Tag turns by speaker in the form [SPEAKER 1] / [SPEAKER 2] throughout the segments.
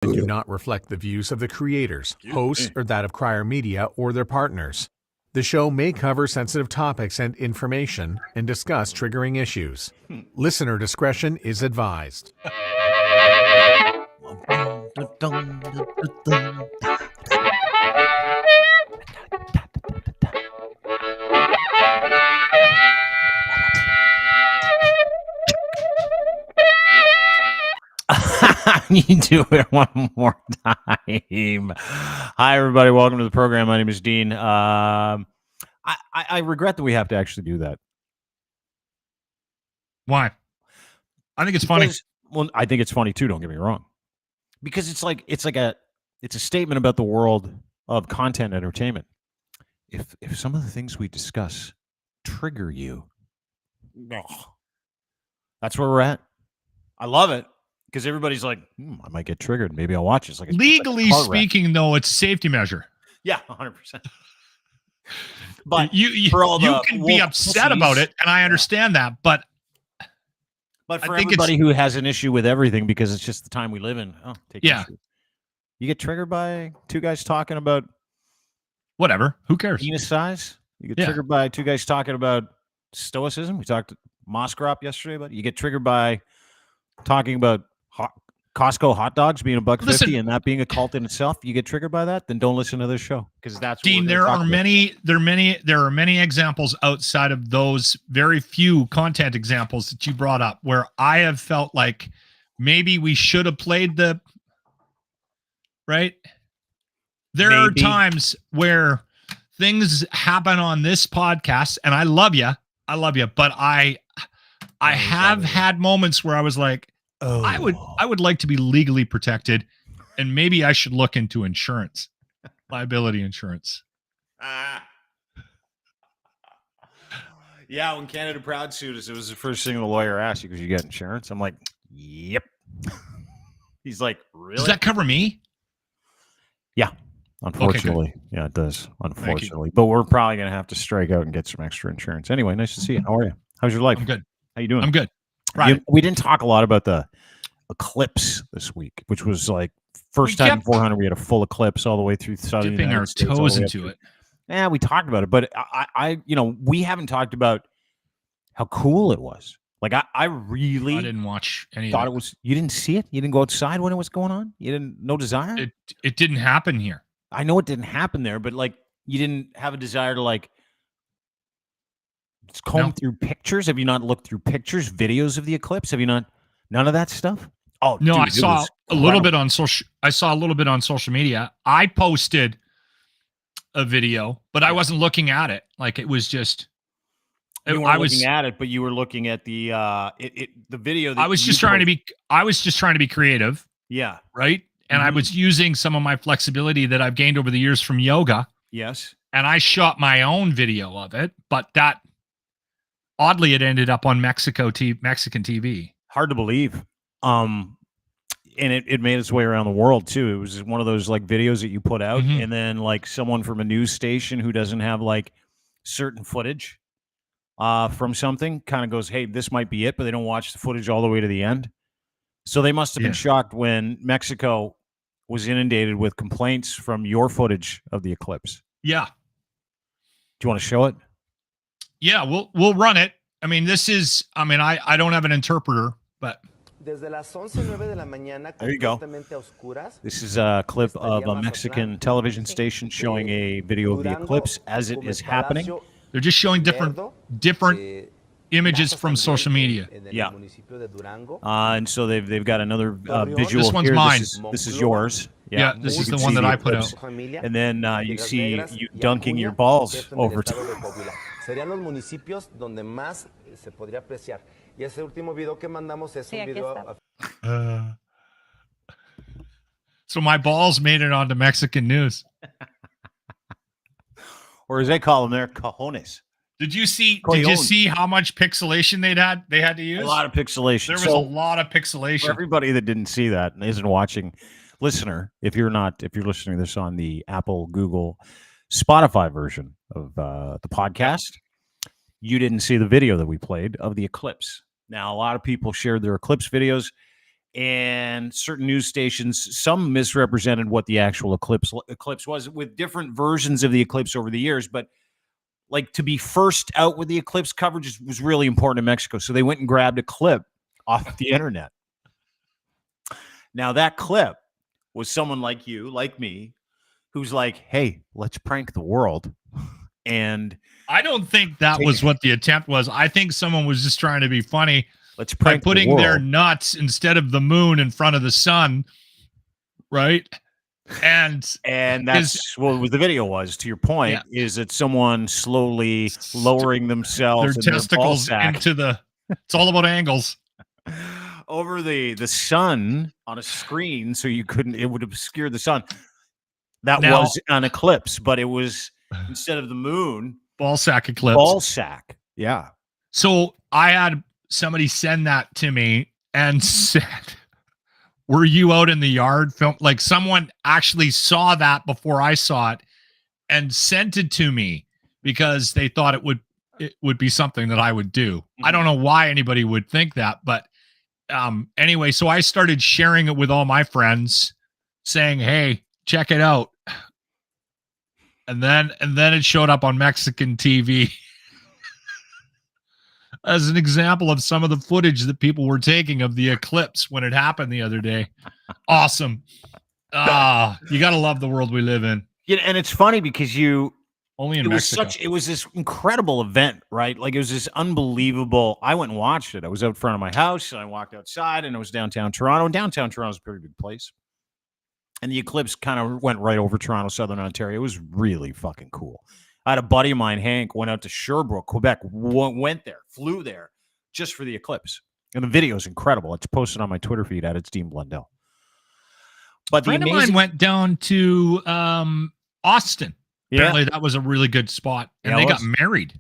[SPEAKER 1] and do not reflect the views of the creators, hosts, or that of Crier Media or their partners. The show may cover sensitive topics and information and discuss triggering issues. Listener discretion is advised.
[SPEAKER 2] You do it one more time. Hi, everybody. Welcome to the program. My name is Dean. I regret that we have to actually do that.
[SPEAKER 3] Why? I think it's funny.
[SPEAKER 2] Well, I think it's funny too. Don't get me wrong, because it's a statement about the world of content entertainment. If some of the things we discuss trigger you, that's where we're at. I love it. Because everybody's like, I might get triggered. Maybe I'll watch it. It's like
[SPEAKER 3] legally speaking, though, it's a safety measure.
[SPEAKER 2] Yeah, 100%. But
[SPEAKER 3] you can be upset about it, and I understand that. But
[SPEAKER 2] for everybody who has an issue with everything, because it's just the time we live in, issue. You get triggered by two guys talking about
[SPEAKER 3] whatever. Who cares?
[SPEAKER 2] Penis size. You get triggered by two guys talking about stoicism. We talked to Moskrop yesterday, but you get triggered by talking about Costco hot dogs being $1.50 and that being a cult in itself. You get triggered by that, then don't listen to this show, because that's
[SPEAKER 3] Dean. There are many examples outside of those very few content examples that you brought up where I have felt like maybe we should have played the right. There are times where things happen on this podcast, and I love you, but I have had moments where I was like, I would like to be legally protected, and maybe I should look into insurance, liability insurance.
[SPEAKER 2] Yeah, when Canada Proud sued us, it was the first thing the lawyer asked you, because you get insurance. I'm like, yep. He's like, really?
[SPEAKER 3] Does that cover me?
[SPEAKER 2] Yeah, unfortunately. Okay, yeah, it does, unfortunately. But we're probably going to have to strike out and get some extra insurance. Anyway, nice to see you. How are you? How's your life?
[SPEAKER 3] I'm good.
[SPEAKER 2] How you doing?
[SPEAKER 3] I'm good. Right.
[SPEAKER 2] We didn't talk a lot about the eclipse this week, which was like first time in 400 we had a full eclipse all the way through southern
[SPEAKER 3] dipping our toes into it.
[SPEAKER 2] Yeah, we talked about it, but we haven't talked about how cool it was. Like I didn't
[SPEAKER 3] watch any.
[SPEAKER 2] Thought it was. You didn't see it. You didn't go outside when it was going on. You didn't. No desire.
[SPEAKER 3] It didn't happen here.
[SPEAKER 2] I know it didn't happen there, but like you didn't have a desire to like comb through pictures. Have you not looked through pictures, videos of the eclipse? Have you not? None of that stuff. Oh
[SPEAKER 3] no, dude, I saw a little bit on social. I saw a little bit on social media. I posted a video, but I wasn't looking at it. Like it was just.
[SPEAKER 2] I was looking at it, but you were looking at the video. That
[SPEAKER 3] I was just trying to be. I was just trying to be creative.
[SPEAKER 2] Yeah.
[SPEAKER 3] Right. And I was using some of my flexibility that I've gained over the years from yoga.
[SPEAKER 2] Yes. And
[SPEAKER 3] I shot my own video of it, but that oddly it ended up on Mexican TV.
[SPEAKER 2] Hard to believe. And it made its way around the world too. It was one of those like videos that you put out, and then like someone from a news station who doesn't have like certain footage from something kind of goes, hey, this might be it, but they don't watch the footage all the way to the end. So they must have been shocked when Mexico was inundated with complaints from your footage of the eclipse.
[SPEAKER 3] Yeah.
[SPEAKER 2] Do you want to show it?
[SPEAKER 3] Yeah, we'll run it. I mean, I don't have an interpreter, but
[SPEAKER 2] there you go. This is a clip of a Mexican television station showing a video of the eclipse as it is happening.
[SPEAKER 3] They're just showing different images from social media.
[SPEAKER 2] Yeah. And so they've got another visual.
[SPEAKER 3] This one's
[SPEAKER 2] here.
[SPEAKER 3] mine.
[SPEAKER 2] This is yours.
[SPEAKER 3] Yeah, this is the one that I put out.
[SPEAKER 2] And then you see you dunking your balls over top.
[SPEAKER 4] Serían los municipios donde más se podría apreciar. Y ese último video que mandamos es un video.
[SPEAKER 3] So my balls made it onto Mexican news.
[SPEAKER 2] Or as they call them there, cojones.
[SPEAKER 3] Did you see how much pixelation they had to use?
[SPEAKER 2] A lot of pixelation.
[SPEAKER 3] There was a lot of pixelation.
[SPEAKER 2] For everybody that didn't see that and isn't watching, listener, if you're listening to this on the Apple, Google, Spotify version of the podcast, you didn't see the video that we played of the eclipse. Now, a lot of people shared their eclipse videos, and certain news stations, some misrepresented what the actual eclipse was, with different versions of the eclipse over the years. But like, to be first out with the eclipse coverage was really important in Mexico. So they went and grabbed a clip off the internet. Now that clip was someone like you, like me, who's like, hey, let's prank the world. And
[SPEAKER 3] I don't think that was what the attempt was. I think someone was just trying to be funny.
[SPEAKER 2] Let's prank
[SPEAKER 3] by putting
[SPEAKER 2] the
[SPEAKER 3] their
[SPEAKER 2] world.
[SPEAKER 3] nuts instead of the moon in front of the sun, right? And
[SPEAKER 2] that's what the video was. To your point, is that someone slowly lowering themselves,
[SPEAKER 3] their testicles into the. It's all about angles
[SPEAKER 2] over the sun on a screen, so you couldn't. It would obscure the sun. That was an eclipse, but it was instead of the moon,
[SPEAKER 3] ball sack eclipse.
[SPEAKER 2] Ball sack, yeah.
[SPEAKER 3] So I had somebody send that to me and said, were you out in the yard film? Like, someone actually saw that before I saw it and sent it to me because they thought it would be something that I would do. I don't know why anybody would think that, but anyway, so I started sharing it with all my friends saying, hey, check it out. And then it showed up on Mexican TV as an example of some of the footage that people were taking of the eclipse when it happened the other day. Awesome. You got to love the world we live in.
[SPEAKER 2] Yeah, and it's funny because
[SPEAKER 3] only in Mexico.
[SPEAKER 2] It was this incredible event, right? Like, it was this unbelievable. I went and watched it. I was out front of my house and I walked outside and it was downtown Toronto. And downtown Toronto is a pretty big place. And the eclipse kind of went right over Toronto, Southern Ontario. It was really fucking cool. I had a buddy of mine, Hank, went out to Sherbrooke, Quebec, went there, flew there just for the eclipse. And the video is incredible. It's posted on my Twitter feed at It's Dean Blundell. But
[SPEAKER 3] a friend of mine went down to Austin.
[SPEAKER 2] Yeah.
[SPEAKER 3] Apparently that was a really good spot. And they got married.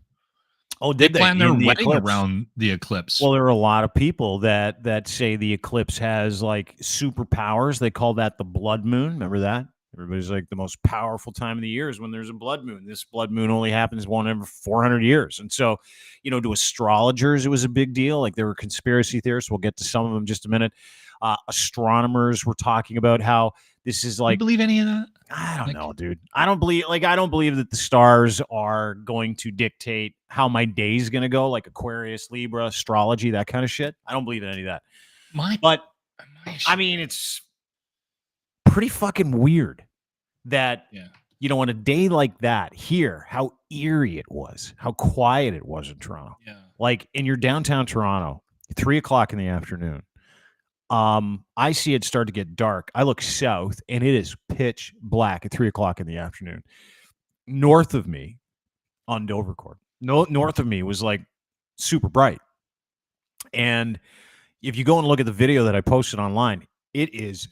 [SPEAKER 2] Oh, did they?
[SPEAKER 3] Planned their wedding
[SPEAKER 2] eclipse
[SPEAKER 3] around the eclipse.
[SPEAKER 2] Well, there are a lot of people that say the eclipse has like superpowers. They call that the blood moon. Remember that? Everybody's like, the most powerful time of the year is when there's a blood moon. This blood moon only happens one every 400 years. And so, to astrologers, it was a big deal. Like, there were conspiracy theorists. We'll get to some of them in just a minute. Astronomers were talking about how this is like.
[SPEAKER 3] You believe any of that?
[SPEAKER 2] I don't know, dude. I don't believe that the stars are going to dictate how my day's going to go, like Aquarius, Libra, astrology, that kind of shit. I don't believe in any of that. I mean, it's pretty fucking weird that, on a day like that here, how eerie it was, how quiet it was in Toronto.
[SPEAKER 3] Yeah.
[SPEAKER 2] Like, in your downtown Toronto, 3:00 in the afternoon, I see it start to get dark. I look south and it is pitch black at 3:00 in the afternoon. North of me on Dovercourt, north of me was like super bright. And if you go and look at the video that I posted online, it is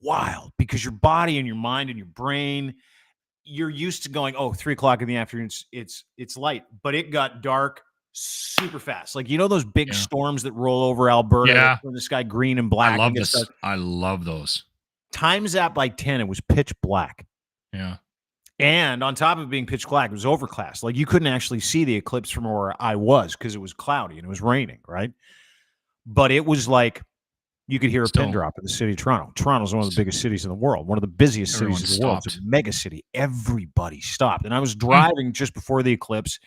[SPEAKER 2] wild because your body and your mind and your brain, you're used to going, 3:00 in the afternoon, it's light, but it got dark super fast. Like, those big storms that roll over Alberta, turn the sky green and black.
[SPEAKER 3] I love those.
[SPEAKER 2] Times that by 10, it was pitch black.
[SPEAKER 3] Yeah.
[SPEAKER 2] And on top of being pitch black, it was overcast. Like, you couldn't actually see the eclipse from where I was because it was cloudy and it was raining, right? But it was like you could hear a pin drop in the city of Toronto. Toronto's one of the biggest cities in the world, one of the busiest cities in the world. It's a mega city. Everybody stopped. And I was driving just before the eclipse,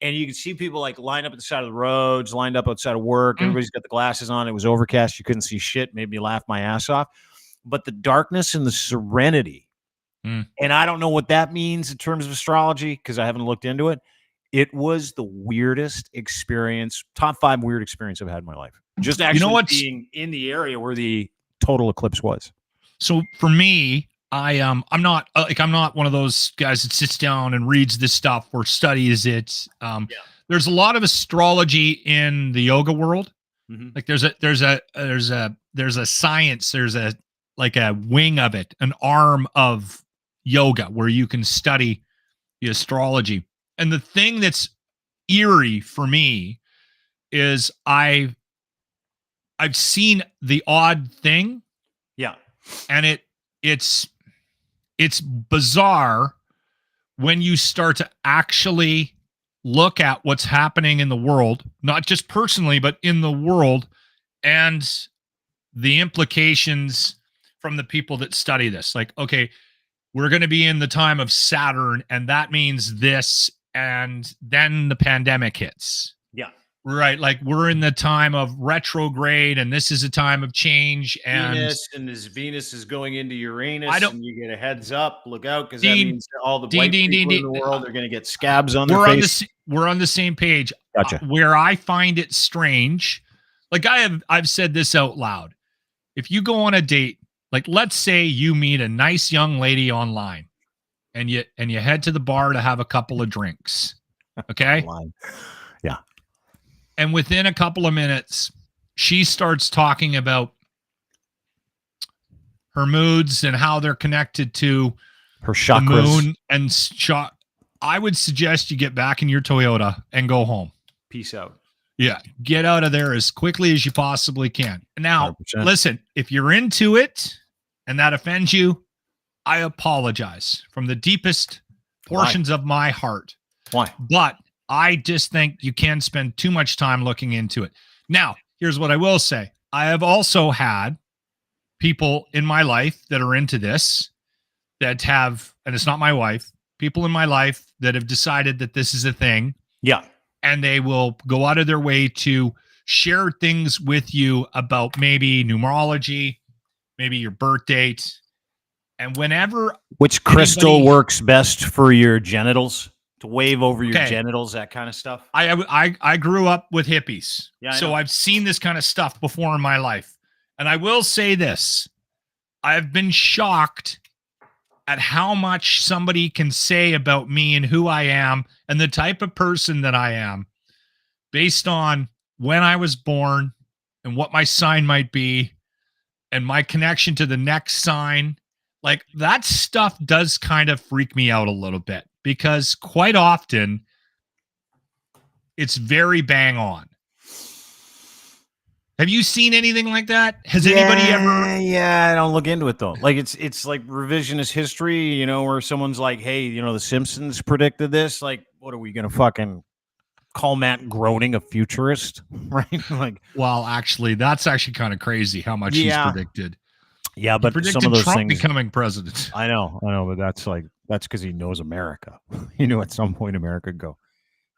[SPEAKER 2] and you could see people like lined up at the side of the roads, lined up outside of work. Everybody's got the glasses on. It was overcast. You couldn't see shit. Made me laugh my ass off. But the darkness and the serenity, and I don't know what that means in terms of astrology because I haven't looked into it. It was the weirdest experience, top 5 weird experience I've had in my life. Just actually being in the area where the total eclipse was.
[SPEAKER 3] So for me, I'm not one of those guys that sits down and reads this stuff or studies it. There's a lot of astrology in the yoga world. Mm-hmm. Like there's a science, there's a wing of it, an arm of yoga where you can study the astrology. And the thing that's eerie for me is I've seen the odd thing.
[SPEAKER 2] Yeah.
[SPEAKER 3] And it's bizarre when you start to actually look at what's happening in the world, not just personally, but in the world. And the implications from the people that study this. Like, okay, we're going to be in the time of Saturn, and that means this, and then the pandemic hits.
[SPEAKER 2] Yeah.
[SPEAKER 3] Right. Like we're in the time of retrograde, and this is a time of change. And
[SPEAKER 2] Venus is going into Uranus, and you get a heads up. Look out, because that
[SPEAKER 3] Dean,
[SPEAKER 2] means all the
[SPEAKER 3] Dean,
[SPEAKER 2] white
[SPEAKER 3] Dean,
[SPEAKER 2] people
[SPEAKER 3] Dean,
[SPEAKER 2] in the
[SPEAKER 3] Dean.
[SPEAKER 2] world are going to get scabs on their
[SPEAKER 3] we're
[SPEAKER 2] face.
[SPEAKER 3] we're on the same page.
[SPEAKER 2] Gotcha.
[SPEAKER 3] Where I find it strange, like I've said this out loud. If you go on a date, like let's say you meet a nice young lady online, and you head to the bar to have a couple of drinks. Okay.
[SPEAKER 2] Yeah.
[SPEAKER 3] And within a couple of minutes, she starts talking about her moods and how they're connected to
[SPEAKER 2] her chakras.
[SPEAKER 3] The moon and I would suggest you get back in your Toyota and go home.
[SPEAKER 2] Peace out.
[SPEAKER 3] Yeah. Get out of there as quickly as you possibly can. Now,
[SPEAKER 2] 100%.
[SPEAKER 3] Listen, if you're into it and that offends you, I apologize from the deepest portions of my heart.
[SPEAKER 2] Why?
[SPEAKER 3] But I just think you can spend too much time looking into it. Now, here's what I will say. I have also had people in my life that are into this that have, and it's not my wife, people in my life that have decided that this is a thing.
[SPEAKER 2] Yeah.
[SPEAKER 3] And they will go out of their way to share things with you about maybe numerology, maybe your birth date. And whenever
[SPEAKER 2] which crystal works best for your genitals, to wave over your genitals, that kind of stuff.
[SPEAKER 3] I grew up with hippies.
[SPEAKER 2] Yeah,
[SPEAKER 3] so I've seen this kind of stuff before in my life. And I will say this. I've been shocked at how much somebody can say about me and who I am and the type of person that I am based on when I was born and what my sign might be and my connection to the next sign. Like that stuff does kind of freak me out a little bit because quite often it's very bang on. Have you seen anything like that? Has anybody ever?
[SPEAKER 2] Yeah, I don't look into it though. Like it's like revisionist history, you know, where someone's like, "Hey, you know, the Simpsons predicted this." Like, what are we gonna fucking call Matt Groening a futurist, right? Like,
[SPEAKER 3] well, actually, that's actually kind of crazy how much he's predicted.
[SPEAKER 2] Yeah, but
[SPEAKER 3] some of those Trump things becoming president.
[SPEAKER 2] I know, but that's because he knows America. He knew at some point America would go,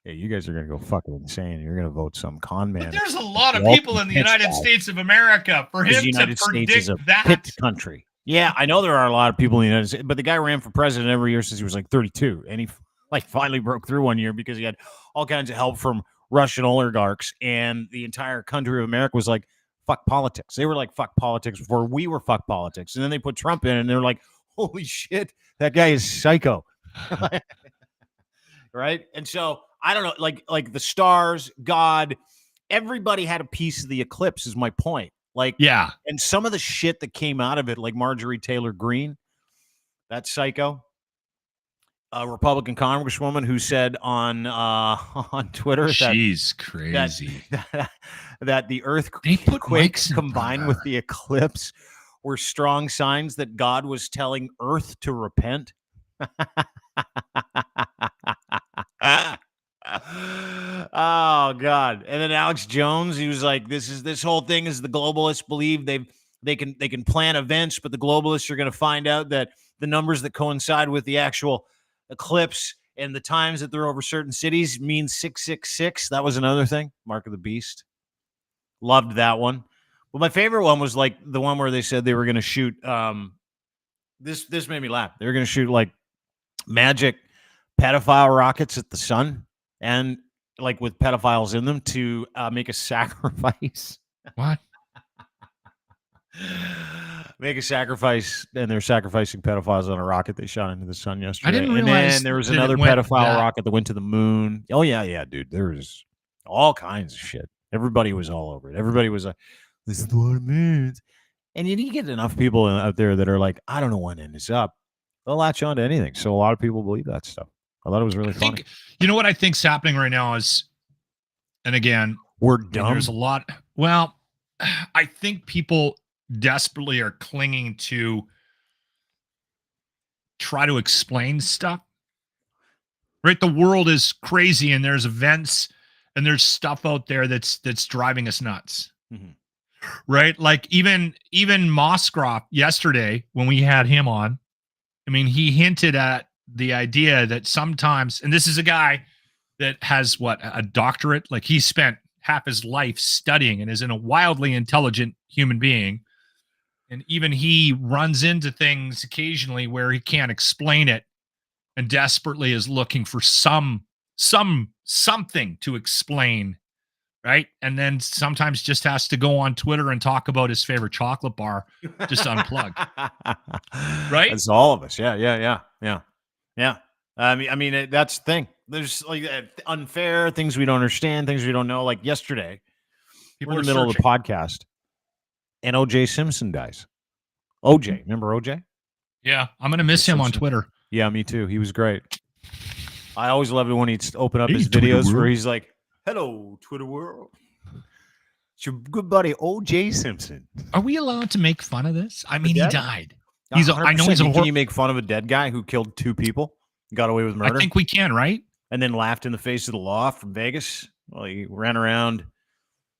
[SPEAKER 2] hey, you guys are going to go fucking insane. You're going to vote some con man.
[SPEAKER 3] But there's a lot of people in the United States of America for him to predict that.
[SPEAKER 2] Pit country. Yeah, I know there are a lot of people in the United States, but the guy ran for president every year since he was like 32, and he like finally broke through one year because he had all kinds of help from Russian oligarchs, and the entire country of America was like, fuck politics. They were like, fuck politics before we were fuck politics. And then they put Trump in, and they're like, holy shit, that guy is psycho. Right? And so I don't know, like the stars, God, everybody had a piece of the eclipse is my point. Like,
[SPEAKER 3] yeah.
[SPEAKER 2] And some of the shit that came out of it, like Marjorie Taylor Greene, that psycho, a Republican congresswoman who said on Twitter
[SPEAKER 3] she's crazy
[SPEAKER 2] that the earthquake combined with the eclipse were strong signs that God was telling Earth to repent. Oh God. And then Alex Jones, he was like, this whole thing is the globalists believe they can plan events, but the globalists are going to find out that the numbers that coincide with the actual eclipse and the times that they're over certain cities means 666. That was another thing. Mark of the Beast. Loved that one. But my favorite one was like the one where they said they were going to shoot this made me laugh. They were going to shoot like magic pedophile rockets at the sun and like with pedophiles in them to make a sacrifice.
[SPEAKER 3] What?
[SPEAKER 2] Make a sacrifice, and they're sacrificing pedophiles on a rocket they shot into the sun yesterday.
[SPEAKER 3] I didn't realize.
[SPEAKER 2] And then there was another pedophile rocket that went to the moon. Oh yeah, dude. There was all kinds of shit. Everybody was all over it. Everybody was like, "This is what it means." And you get enough people out there that are like, "I don't know when it is up." They'll latch on to anything. So a lot of people believe that stuff. I thought it was really funny.
[SPEAKER 3] You know what I think's happening right now is, and again,
[SPEAKER 2] we're dumb.
[SPEAKER 3] There's a lot. Well, I think people desperately are clinging to try to explain stuff. Right? The world is crazy, and there's events and there's stuff out there that's driving us nuts.
[SPEAKER 2] Mm-hmm.
[SPEAKER 3] Right? Like even Moskroff yesterday when we had him on, I mean, he hinted at the idea that sometimes, and this is a guy that has a doctorate, like he spent half his life studying and is a wildly intelligent human being. And even he runs into things occasionally where he can't explain it and desperately is looking for something to explain. Right. And then sometimes just has to go on Twitter and talk about his favorite chocolate bar, just unplugged. Right.
[SPEAKER 2] That's all of us. Yeah. I mean, that's the thing. There's like unfair things we don't understand, things we don't know. Like yesterday, we're in the middle of the podcast and OJ Simpson dies. OJ, remember OJ?
[SPEAKER 3] Yeah. I'm going to miss him on Twitter.
[SPEAKER 2] Yeah, me too. He was great. I always loved it when he'd open up his videos where he's like, "Hello, Twitter world. It's your good buddy OJ Simpson."
[SPEAKER 3] Are we allowed to make fun of this? I mean, he died. I know he's
[SPEAKER 2] Can you make fun of a dead guy who killed 2 people, got away with murder?
[SPEAKER 3] I think we can, right?
[SPEAKER 2] And then laughed in the face of the law from Vegas. Well, he ran around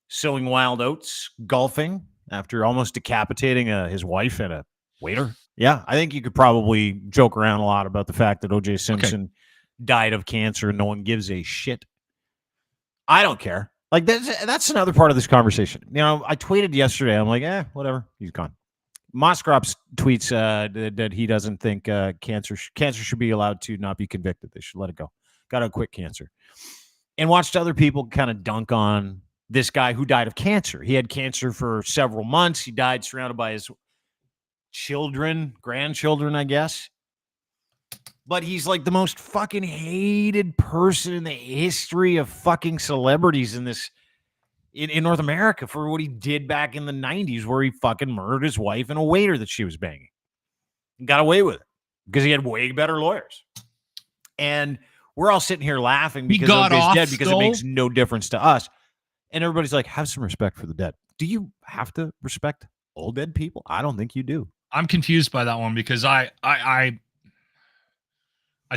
[SPEAKER 2] sowing wild oats, golfing after almost decapitating his wife and a waiter. Yeah, I think you could probably joke around a lot about the fact that OJ Simpson died of cancer and no one gives a shit. I don't care. Like that's another part of this conversation. You know, I tweeted yesterday. I'm like, whatever. He's gone. Moskroff tweets that he doesn't think cancer should be allowed to not be convicted. They should let it go. Got to quit cancer. And watched other people kind of dunk on this guy who died of cancer. He had cancer for several months. He died surrounded by his grandchildren, I guess. But he's like the most fucking hated person in the history of fucking celebrities in North America for what he did back in the 90s, where he fucking murdered his wife and a waiter that she was banging. He got away with it because he had way better lawyers. And we're all sitting here laughing because OJ's dead because it makes no difference to us. And everybody's like, have some respect for the dead. Do you have to respect all dead people? I don't think you do.
[SPEAKER 3] I'm confused by that one because I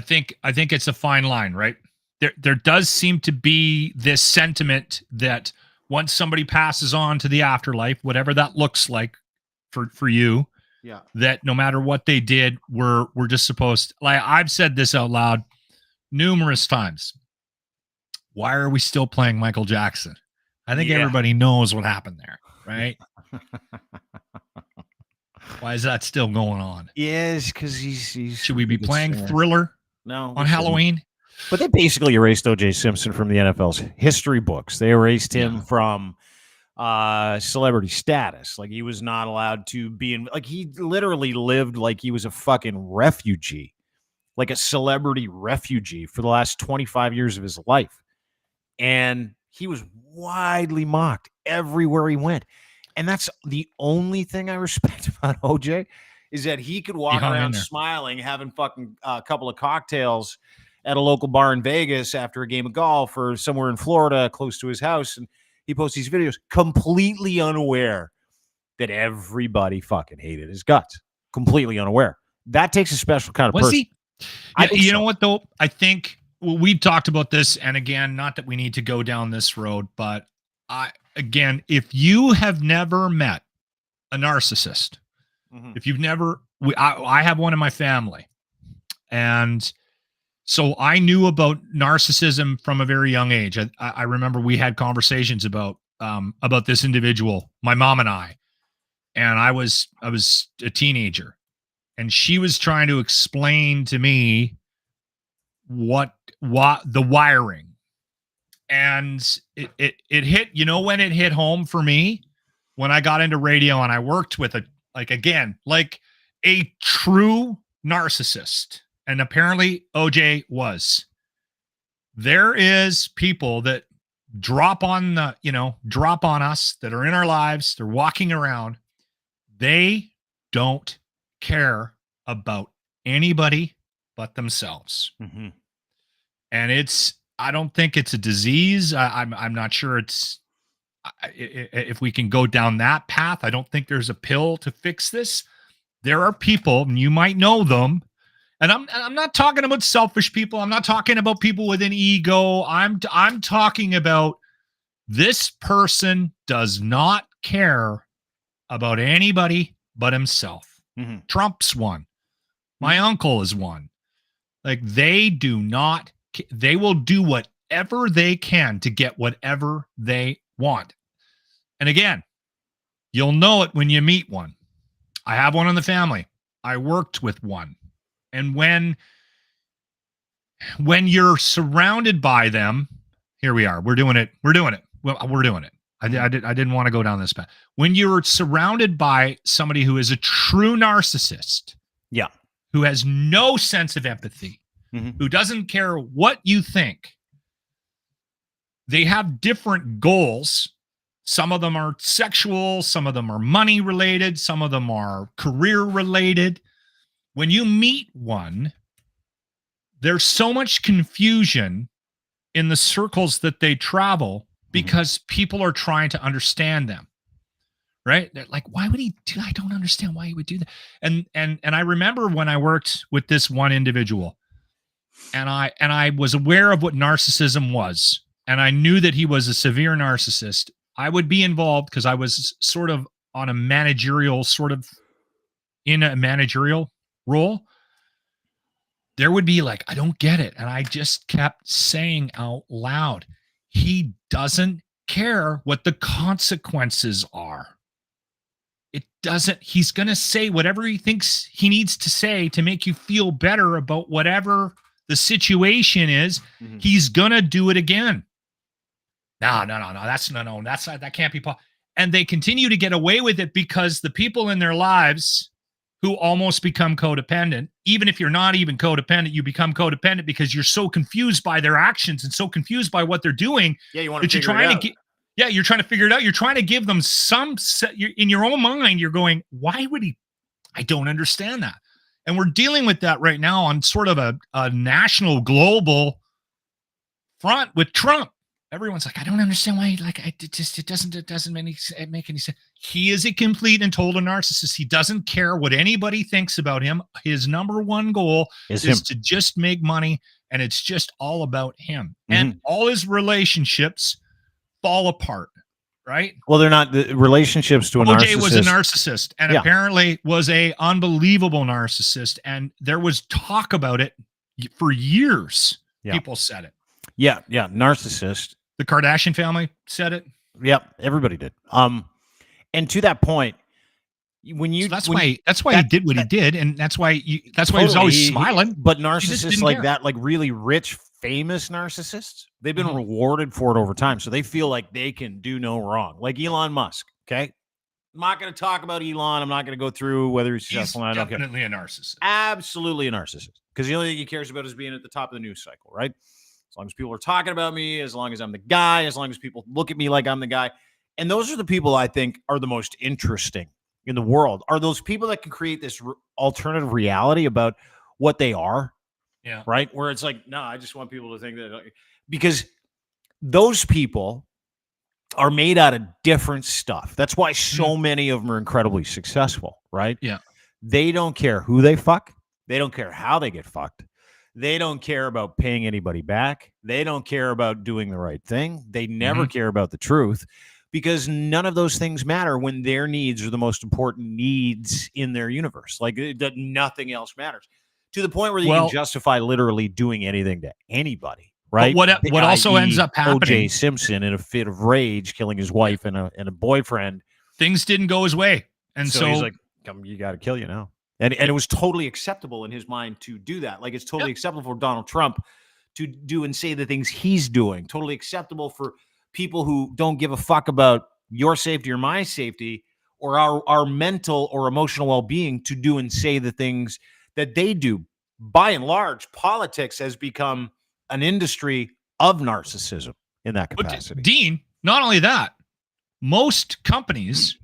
[SPEAKER 3] think it's a fine line, right? There does seem to be this sentiment that once somebody passes on to the afterlife, whatever that looks like for you, that no matter what they did, we're just supposed to, like I've said this out loud numerous times. Why are we still playing Michael Jackson? I think everybody knows what happened there, right? Why is that still going on?
[SPEAKER 2] Yes, because he's
[SPEAKER 3] should we be playing Thriller?
[SPEAKER 2] No,
[SPEAKER 3] on Halloween.
[SPEAKER 2] But they basically erased O.J. Simpson from the NFL's history books. They erased him from celebrity status. Like he was not allowed to be in. Like he literally lived like he was a fucking refugee, like a celebrity refugee for the last 25 years of his life, and he was widely mocked everywhere he went. And that's the only thing I respect about O.J. is that he could walk around smiling, having fucking a couple of cocktails at a local bar in Vegas after a game of golf or somewhere in Florida close to his house. And he posts these videos completely unaware that everybody fucking hated his guts. Completely unaware. That takes a special kind of person.
[SPEAKER 3] Was he? You know what, though? I think we've talked about this. And again, not that we need to go down this road, but again, if you have never met a narcissist, if you've never, I have one in my family. And so I knew about narcissism from a very young age. I remember we had conversations about this individual, my mom and I was a teenager, and she was trying to explain to me what the wiring, and it hit, when it hit home for me, when I got into radio and I worked with a true narcissist. And apparently OJ was. There is people that drop on us that are in our lives. They're walking around. They don't care about anybody but themselves. Mm-hmm. And I don't think it's a disease. I'm not sure if we can go down that path. I don't think there's a pill to fix this. There are people, and you might know them, and I'm not talking about selfish people. I'm not talking about people with an ego. I'm talking about this person does not care about anybody but himself.
[SPEAKER 2] Mhm.
[SPEAKER 3] Trump's one. My uncle is one. Like, they will do whatever they can to get whatever they want. And again, you'll know it when you meet one. I have one in the family. I worked with one. And when you're surrounded by them, here we are. We're doing it. Well, we're doing it. I didn't want to go down this path. When you're surrounded by somebody who is a true narcissist,
[SPEAKER 2] Yeah.
[SPEAKER 3] who has no sense of empathy, who doesn't care what you think, they have different goals. Some of them are sexual, some of them are money related, some of them are career related. When you meet one, there's so much confusion in the circles that they travel because people are trying to understand them, right? They're like, why would he do? I don't understand why he would do that. And I remember when I worked with this one individual, and I was aware of what narcissism was, and I knew that he was a severe narcissist. I would be involved because I was sort of on a managerial in a managerial role. There would be like, I don't get it. And I just kept saying out loud, he doesn't care what the consequences are. He's going to say whatever he thinks he needs to say to make you feel better about whatever the situation is. He's going to do it again. No. That can't be possible. And they continue to get away with it because the people in their lives who almost become codependent, even if you're not even codependent, you become codependent because you're so confused by their actions and so confused by what they're doing.
[SPEAKER 2] Yeah, you want to
[SPEAKER 3] figure it out. You're trying to figure it out. You're trying to give them in your own mind, you're going, why would he? I don't understand that. And we're dealing with that right now on sort of a national, global front with Trump. Everyone's like, I don't understand why. Like, it doesn't make any sense. He is a complete and total narcissist. He doesn't care what anybody thinks about him. His number one goal is to just make money, and it's just all about him. And all his relationships fall apart, right?
[SPEAKER 2] Well, they're not the relationships to a narcissist.
[SPEAKER 3] OJ was a narcissist, and apparently was a unbelievable narcissist. And there was talk about it for years.
[SPEAKER 2] Yeah.
[SPEAKER 3] People said it.
[SPEAKER 2] Yeah, narcissist.
[SPEAKER 3] The Kardashian family said it.
[SPEAKER 2] Yep, everybody did. And to that point, that's why
[SPEAKER 3] he did what he did, and that's why he's always smiling.
[SPEAKER 2] But narcissists like that, like really rich, famous narcissists, they've been rewarded for it over time, so they feel like they can do no wrong. Like Elon Musk. Okay, I'm not going to talk about Elon. I'm not going to go through whether he's successful.
[SPEAKER 3] He's definitely a narcissist.
[SPEAKER 2] Absolutely a narcissist, because the only thing he cares about is being at the top of the news cycle, right? As long as people are talking about me, as long as I'm the guy, as long as people look at me like I'm the guy. And those are the people I think are the most interesting in the world, are those people that can create this alternative reality about what they are.
[SPEAKER 3] Yeah.
[SPEAKER 2] Right? Where it's like, no, I just want people to think that, because those people are made out of different stuff. That's why so many of them are incredibly successful, right?
[SPEAKER 3] Yeah.
[SPEAKER 2] They don't care who they fuck. They don't care how they get fucked. They don't care about paying anybody back. They don't care about doing the right thing. They never care about the truth, because none of those things matter when their needs are the most important needs in their universe. Like, nothing else matters, to the point where you can justify literally doing anything to anybody, right?
[SPEAKER 3] But what also ends up happening,
[SPEAKER 2] O.J. Simpson in a fit of rage killing his wife and a boyfriend.
[SPEAKER 3] Things didn't go his way. And so
[SPEAKER 2] he's like, come, you got to kill you now. And it was totally acceptable in his mind to do that. Like, it's totally acceptable for Donald Trump to do and say the things he's doing. Totally acceptable for people who don't give a fuck about your safety or my safety or our mental or emotional well-being to do and say the things that they do. By and large, politics has become an industry of narcissism in that capacity.
[SPEAKER 3] But Dean, not only that, most companies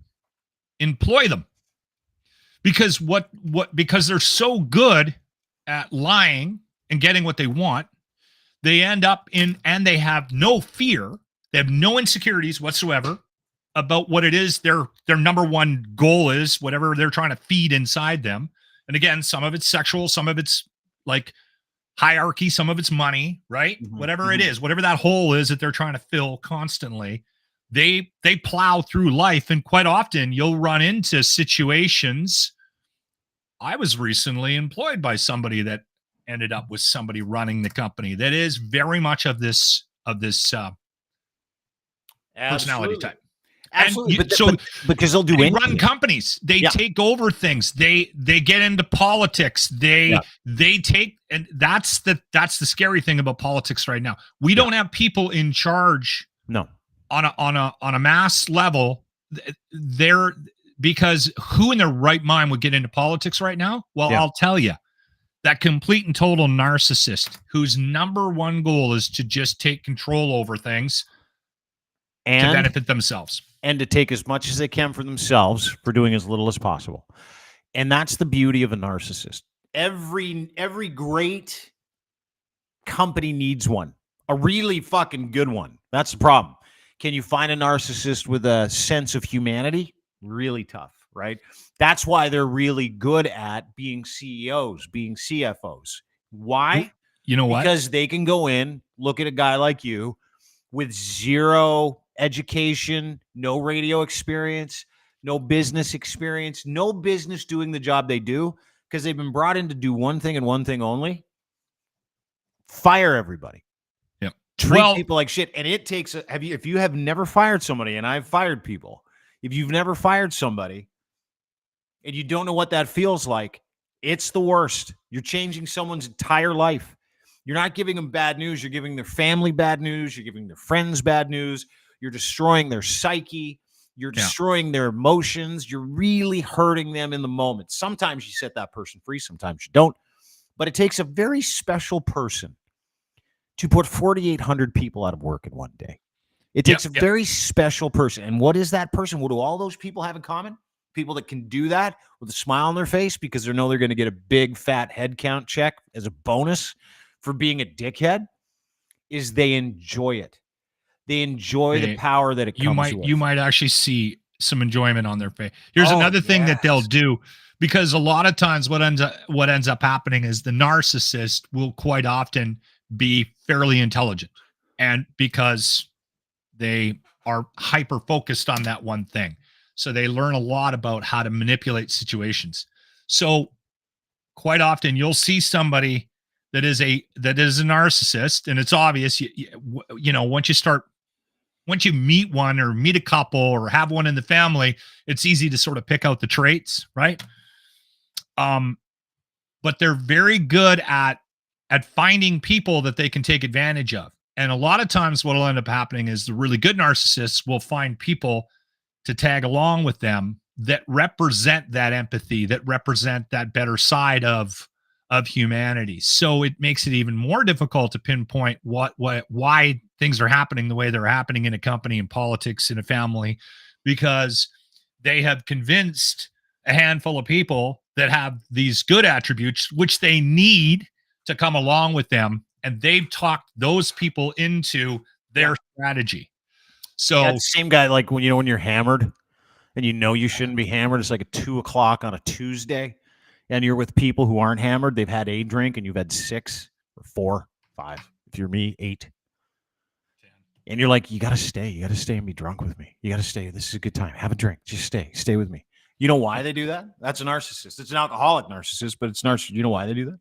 [SPEAKER 3] employ them. Because because they're so good at lying and getting what they want, they end up and they have no fear, they have no insecurities whatsoever about what it is their number one goal is, whatever they're trying to feed inside them. And again, some of it's sexual, some of it's like hierarchy, some of it's money, right? Whatever it is, whatever that hole is that they're trying to fill constantly, they plow through life, and quite often you'll run into situations. I was recently employed by somebody that ended up with somebody running the company that is very much of this personality type.
[SPEAKER 2] Absolutely.
[SPEAKER 3] And
[SPEAKER 2] because they'll do
[SPEAKER 3] they
[SPEAKER 2] anything.
[SPEAKER 3] run companies. They take over things. They get into politics. They take, and that's the scary thing about politics right now. We don't have people in charge.
[SPEAKER 2] No.
[SPEAKER 3] On a mass level, because who in their right mind would get into politics right now? Well, I'll tell you, that complete and total narcissist whose number one goal is to just take control over things and to benefit themselves.
[SPEAKER 2] And to take as much as they can for themselves for doing as little as possible. And that's the beauty of a narcissist. Every great company needs one. A really fucking good one. That's the problem. Can you find a narcissist with a sense of humanity? Really tough, right? That's why they're really good at being CEOs, being CFOs. Why?
[SPEAKER 3] You know what?
[SPEAKER 2] Because they can go in, look at a guy like you with zero education, no radio experience, no business experience, no business doing the job they do, because they've been brought in to do one thing and one thing only: fire everybody. Treat people like shit. And it takes if you have never fired somebody, and I've fired people, if you've never fired somebody and you don't know what that feels like, it's the worst. You're changing someone's entire life. You're not giving them bad news. You're giving their family bad news. You're giving their friends bad news. You're destroying their psyche. You're destroying their emotions. You're really hurting them in the moment. Sometimes you set that person free. Sometimes you don't. But it takes a very special person to put 4,800 people out of work in one day. It takes a very special person. And what is that person? What do all those people have in common? People that can do that with a smile on their face because they know they're going to get a big fat head count check as a bonus for being a dickhead, is they enjoy it. They enjoy the power that it comes with.
[SPEAKER 3] You might actually see some enjoyment on their face. Here's another thing that they'll do, because a lot of times what ends up happening is the narcissist will quite often be fairly intelligent, and because they are hyper focused on that one thing, so they learn a lot about how to manipulate situations. So quite often you'll see somebody that is a narcissist, and it's obvious. You know, once you meet one or meet a couple or have one in the family, it's easy to sort of pick out the traits, right? But they're very good at finding people that they can take advantage of. And a lot of times what will end up happening is the really good narcissists will find people to tag along with them that represent that empathy, that represent that better side of humanity. So it makes it even more difficult to pinpoint why things are happening the way they're happening in a company, in politics, in a family, because they have convinced a handful of people that have these good attributes, which they need to come along with them, and they've talked those people into their strategy. So
[SPEAKER 2] that same guy, like when you're hammered and you shouldn't be hammered, it's like a 2:00 on a Tuesday, and you're with people who aren't hammered. They've had a drink and you've had 6 or 4, 5. If you're me, 8. And you're like, you got to stay. You got to stay and be drunk with me. You got to stay. This is a good time. Have a drink. Just stay with me. You know why they do that? That's a narcissist. It's an alcoholic narcissist, but it's narcissist. You know why they do that?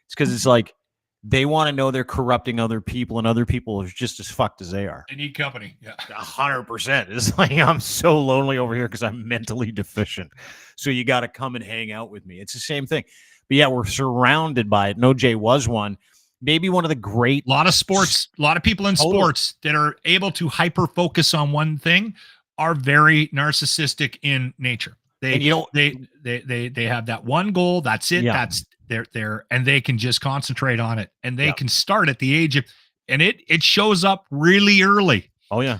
[SPEAKER 2] It's because it's like they want to know they're corrupting other people, and other people are just as fucked as they are.
[SPEAKER 3] They need company. Yeah,
[SPEAKER 2] 100%. It's like, I'm so lonely over here because I'm mentally deficient. So you got to come and hang out with me. It's the same thing. But yeah, we're surrounded by it. No, Jay was one. Maybe one of the great.
[SPEAKER 3] A lot of people in sports that are able to hyper focus on one thing are very narcissistic in nature. They have that one goal. That's it.
[SPEAKER 2] Yeah.
[SPEAKER 3] That's there, and they can just concentrate on it, and they can start at the age of, and it shows up really early.
[SPEAKER 2] Oh yeah.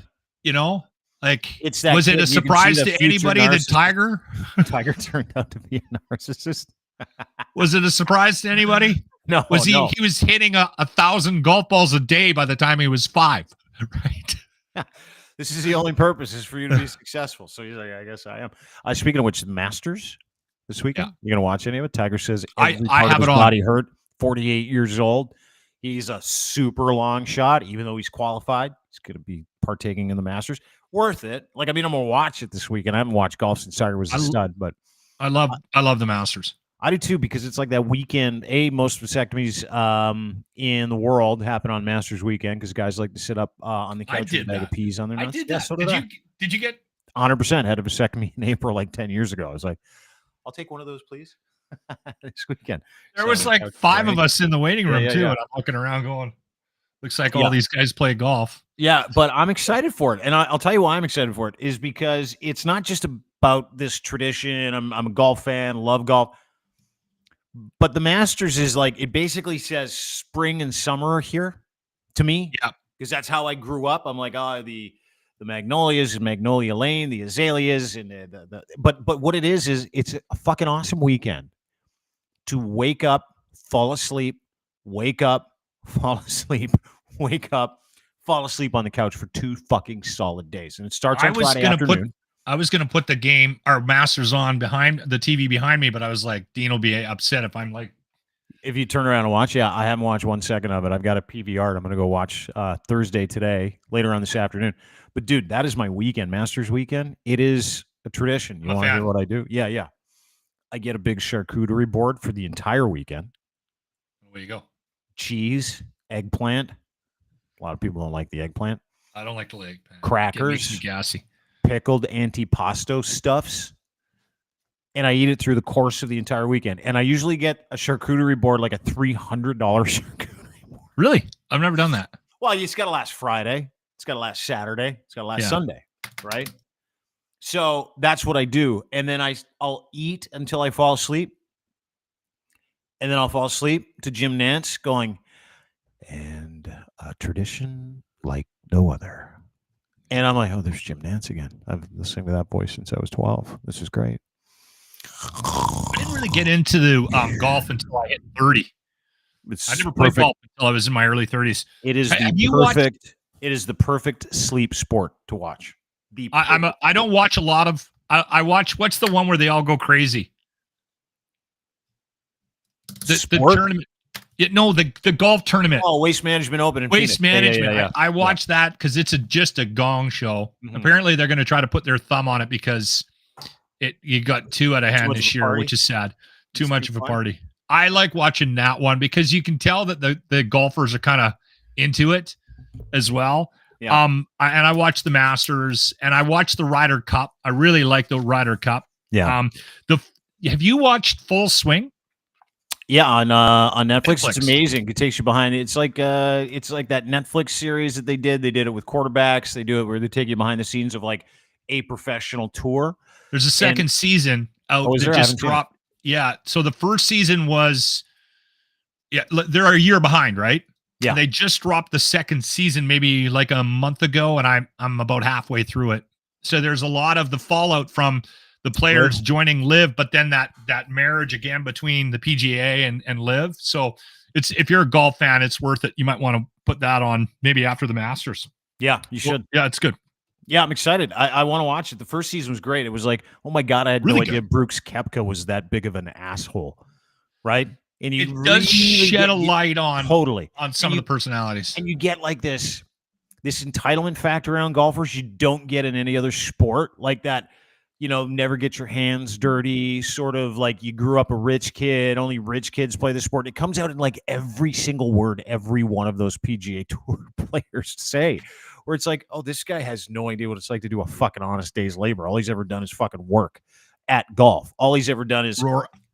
[SPEAKER 3] Like,
[SPEAKER 2] it's that.
[SPEAKER 3] Was it a surprise to anybody that
[SPEAKER 2] Tiger turned out to be a narcissist?
[SPEAKER 3] Was it a surprise to anybody?
[SPEAKER 2] No.
[SPEAKER 3] Was he was hitting 1,000 golf balls a day by the time he was 5, right?
[SPEAKER 2] This is the only purpose is for you to be successful. So he's like, I guess I am. Speaking of which, the Masters this weekend. You gonna watch any of it? Tiger says every part of his body hurt. 48 years old. He's a super long shot, even though he's qualified. He's gonna be partaking in the Masters. worth it. Like, I mean, I'm gonna watch it this weekend. I haven't watched golf since Tiger was a stud, but
[SPEAKER 3] I love the Masters.
[SPEAKER 2] I do too, because it's like that weekend. Most vasectomies in the world happen on Masters weekend because guys like to sit up on the couch with a bag of peas on their nuts.
[SPEAKER 3] I did
[SPEAKER 2] Yeah,
[SPEAKER 3] that.
[SPEAKER 2] so
[SPEAKER 3] Did you get
[SPEAKER 2] 100% had a vasectomy in April like 10 years ago. I was like, I'll take one of those, please. This weekend.
[SPEAKER 3] There
[SPEAKER 2] So
[SPEAKER 3] was like 5 of us in the waiting room too,
[SPEAKER 2] yeah.
[SPEAKER 3] and I'm looking around going, looks like all these guys play golf.
[SPEAKER 2] Yeah, but I'm excited for it. And I'll tell you why I'm excited for it is because it's not just about this tradition. I'm a golf fan, love golf. But the Masters is like, it basically says spring and summer are here to me.
[SPEAKER 3] Yeah.
[SPEAKER 2] Because that's how I grew up. I'm like, the magnolias and Magnolia Lane, the azaleas, and but what it is it's a fucking awesome weekend to wake up, fall asleep, wake up, fall asleep, wake up, fall asleep on the couch for 2 fucking solid days. And it starts on Friday afternoon.
[SPEAKER 3] I was going to put the game, our Masters on behind the TV behind me, but I was like, Dean will be upset if I'm like.
[SPEAKER 2] If you turn around and watch, I haven't watched 1 second of it. I've got a PVR. I'm going to go watch Thursday today, later on this afternoon. But dude, that is my weekend, Masters weekend. It is a tradition. You want to hear what I do? Yeah. I get a big charcuterie board for the entire weekend.
[SPEAKER 3] There you go.
[SPEAKER 2] Cheese, eggplant. A lot of people don't like the eggplant.
[SPEAKER 3] I don't like the eggplant.
[SPEAKER 2] Crackers.
[SPEAKER 3] It makes me gassy.
[SPEAKER 2] Pickled antipasto stuffs, and I eat it through the course of the entire weekend. And I usually get a charcuterie board, like a $300 charcuterie board.
[SPEAKER 3] Really? I've never done that.
[SPEAKER 2] Well, it's got to last Friday. It's got to last Saturday. It's got to last Sunday, right? So that's what I do. And then I'll eat until I fall asleep. And then I'll fall asleep to Jim Nantz going, and a tradition like no other. And I'm like, oh, there's Jim Nantz again. I've been listening to that voice since I was 12. This is great.
[SPEAKER 3] I didn't really get into the golf until I hit 30. I never played golf until I was in my early 30s.
[SPEAKER 2] It is it is the perfect sleep sport to watch.
[SPEAKER 3] I don't watch a lot of. I watch. What's the one where they all go crazy? The tournament. The golf tournament.
[SPEAKER 2] Oh, Waste Management Open. In
[SPEAKER 3] Waste
[SPEAKER 2] Phoenix.
[SPEAKER 3] Management.
[SPEAKER 2] Yeah.
[SPEAKER 3] I watch that because it's just a gong show.
[SPEAKER 2] Mm-hmm.
[SPEAKER 3] Apparently, they're going to try to put their thumb on it because you got 2 out of hand this year, which is sad. Too much of a party. I like watching that one because you can tell that the golfers are kind of into it as well.
[SPEAKER 2] Yeah.
[SPEAKER 3] I watch the Masters and I watch the Ryder Cup. I really like the Ryder Cup.
[SPEAKER 2] Yeah.
[SPEAKER 3] Have you watched Full Swing?
[SPEAKER 2] Yeah, on Netflix. It's amazing. It takes you behind it. It's like that Netflix series that they did. They did it with quarterbacks. They do it where they take you behind the scenes of like a professional tour.
[SPEAKER 3] There's a second season out that just dropped. Yeah. So the first season was, they're a year behind, right?
[SPEAKER 2] Yeah.
[SPEAKER 3] And they just dropped the second season maybe like a month ago, and I'm about halfway through it. So there's a lot of the fallout from the players joining Live, but then that marriage again between the PGA and Live. So if you're a golf fan, it's worth it. You might want to put that on maybe after the Masters.
[SPEAKER 2] Yeah, you should.
[SPEAKER 3] Well, yeah, it's good.
[SPEAKER 2] Yeah, I'm excited. I want to watch it. The first season was great. It was like, oh my God, I had no idea Brooks Koepka was that big of an asshole, right? And
[SPEAKER 3] it does shed a light on some of the personalities.
[SPEAKER 2] And you get like this entitlement factor around golfers you don't get in any other sport, like that, never get your hands dirty, sort of like you grew up a rich kid, only rich kids play the sport. It comes out in like every single word every one of those PGA Tour players say, where it's like, oh, this guy has no idea what it's like to do a fucking honest day's labor. All he's ever done is fucking work at golf. All he's ever done is